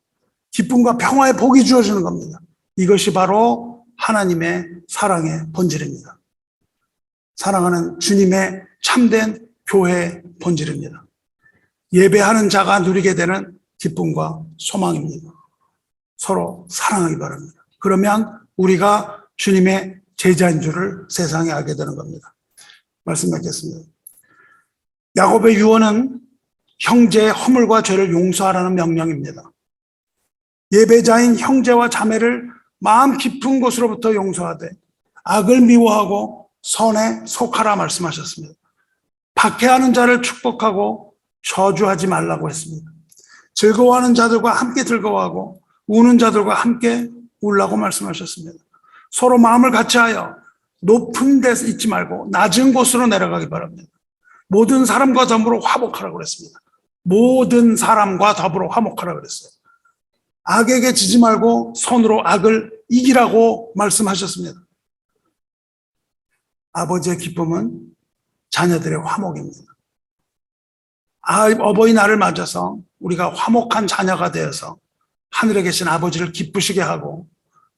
기쁨과 평화의 복이 주어지는 겁니다. 이것이 바로 하나님의 사랑의 본질입니다. 사랑하는 주님의 참된 교회의 본질입니다. 예배하는 자가 누리게 되는 기쁨과 소망입니다. 서로 사랑하기 바랍니다. 그러면 우리가 주님의 제자인 줄을 세상에 알게 되는 겁니다. 말씀 맺겠습니다. 야곱의 유언은 형제의 허물과 죄를 용서하라는 명령입니다. 예배자인 형제와 자매를 마음 깊은 곳으로부터 용서하되 악을 미워하고 선에 속하라 말씀하셨습니다. 박해하는 자를 축복하고 저주하지 말라고 했습니다. 즐거워하는 자들과 함께 즐거워하고 우는 자들과 함께 울라고 말씀하셨습니다. 서로 마음을 같이하여 높은 데서 있지 말고 낮은 곳으로 내려가기 바랍니다. 모든 사람과 더불어 화목하라고 그랬습니다. 모든 사람과 더불어 화목하라고 그랬어요. 악에게 지지 말고 손으로 악을 이기라고 말씀하셨습니다. 아버지의 기쁨은 자녀들의 화목입니다. 어버이날을 맞아서 우리가 화목한 자녀가 되어서 하늘에 계신 아버지를 기쁘시게 하고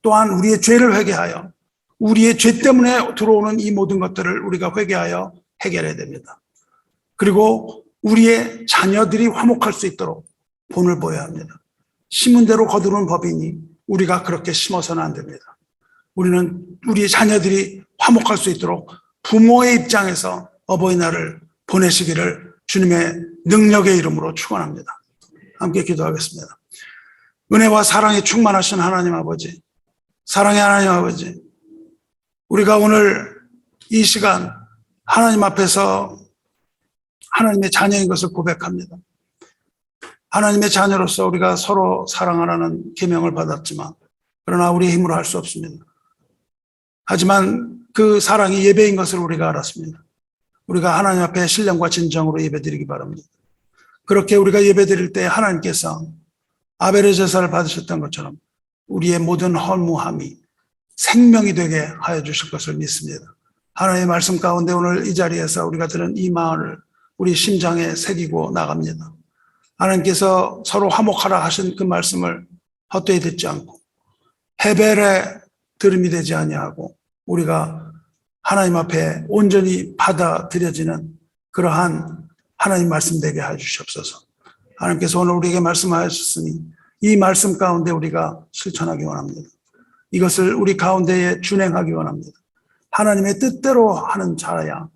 또한 우리의 죄를 회개하여 우리의 죄 때문에 들어오는 이 모든 것들을 우리가 회개하여 해결해야 됩니다. 그리고 우리의 자녀들이 화목할 수 있도록 본을 보여야 합니다. 심은 대로 거두는 법이니 우리가 그렇게 심어서는 안 됩니다. 우리는 우리의 자녀들이 화목할 수 있도록 부모의 입장에서 어버이날을 보내시기를 주님의 능력의 이름으로 축원합니다. 함께 기도하겠습니다. 은혜와 사랑에 충만하신 하나님 아버지, 사랑의 하나님 아버지, 우리가 오늘 이 시간 하나님 앞에서 하나님의 자녀인 것을 고백합니다. 하나님의 자녀로서 우리가 서로 사랑하라는 계명을 받았지만 그러나 우리의 힘으로 할 수 없습니다. 하지만 그 사랑이 예배인 것을 우리가 알았습니다. 우리가 하나님 앞에 신령과 진정으로 예배드리기 바랍니다. 그렇게 우리가 예배드릴 때 하나님께서 아벨의 제사를 받으셨던 것처럼 우리의 모든 허무함이 생명이 되게 하여 주실 것을 믿습니다. 하나님의 말씀 가운데 오늘 이 자리에서 우리가 들은 이 마음을 우리 심장에 새기고 나갑니다. 하나님께서 서로 화목하라 하신 그 말씀을 헛되이 듣지 않고 헤벨의 들음이 되지 아니하고 우리가 하나님 앞에 온전히 받아들여지는 그러한 하나님 말씀 되게 해주시옵소서. 하나님께서 오늘 우리에게 말씀하셨으니 이 말씀 가운데 우리가 실천하기 원합니다. 이것을 우리 가운데에 준행하기 원합니다. 하나님의 뜻대로 하는 자야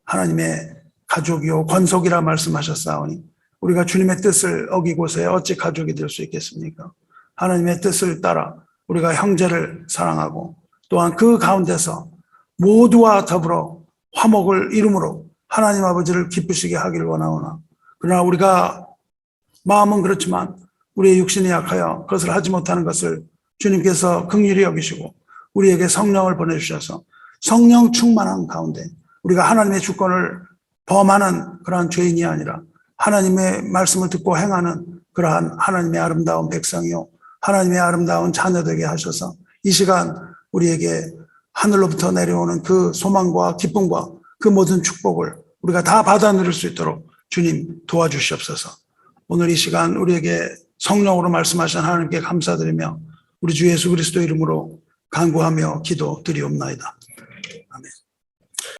하나님의 가족이요 권속이라 말씀하셨사오니 우리가 주님의 뜻을 어기고서야 어찌 가족이 될 수 있겠습니까? 하나님의 뜻을 따라 우리가 형제를 사랑하고 또한 그 가운데서 모두와 더불어 화목을 이루므로 하나님 아버지를 기쁘시게 하기를 원하오나 그러나 우리가 마음은 그렇지만 우리의 육신이 약하여 그것을 하지 못하는 것을 주님께서 긍휼히 여기시고 우리에게 성령을 보내주셔서 성령 충만한 가운데 우리가 하나님의 주권을 범하는 그러한 죄인이 아니라 하나님의 말씀을 듣고 행하는 그러한 하나님의 아름다운 백성이요 하나님의 아름다운 자녀 되게 하셔서 이 시간 우리에게 하늘로부터 내려오는 그 소망과 기쁨과 그 모든 축복을 우리가 다 받아 누릴 수 있도록 주님 도와주시옵소서. 오늘 이 시간 우리에게 성령으로 말씀하신 하나님께 감사드리며 우리 주 예수 그리스도 이름으로 간구하며 기도드리옵나이다. 아멘.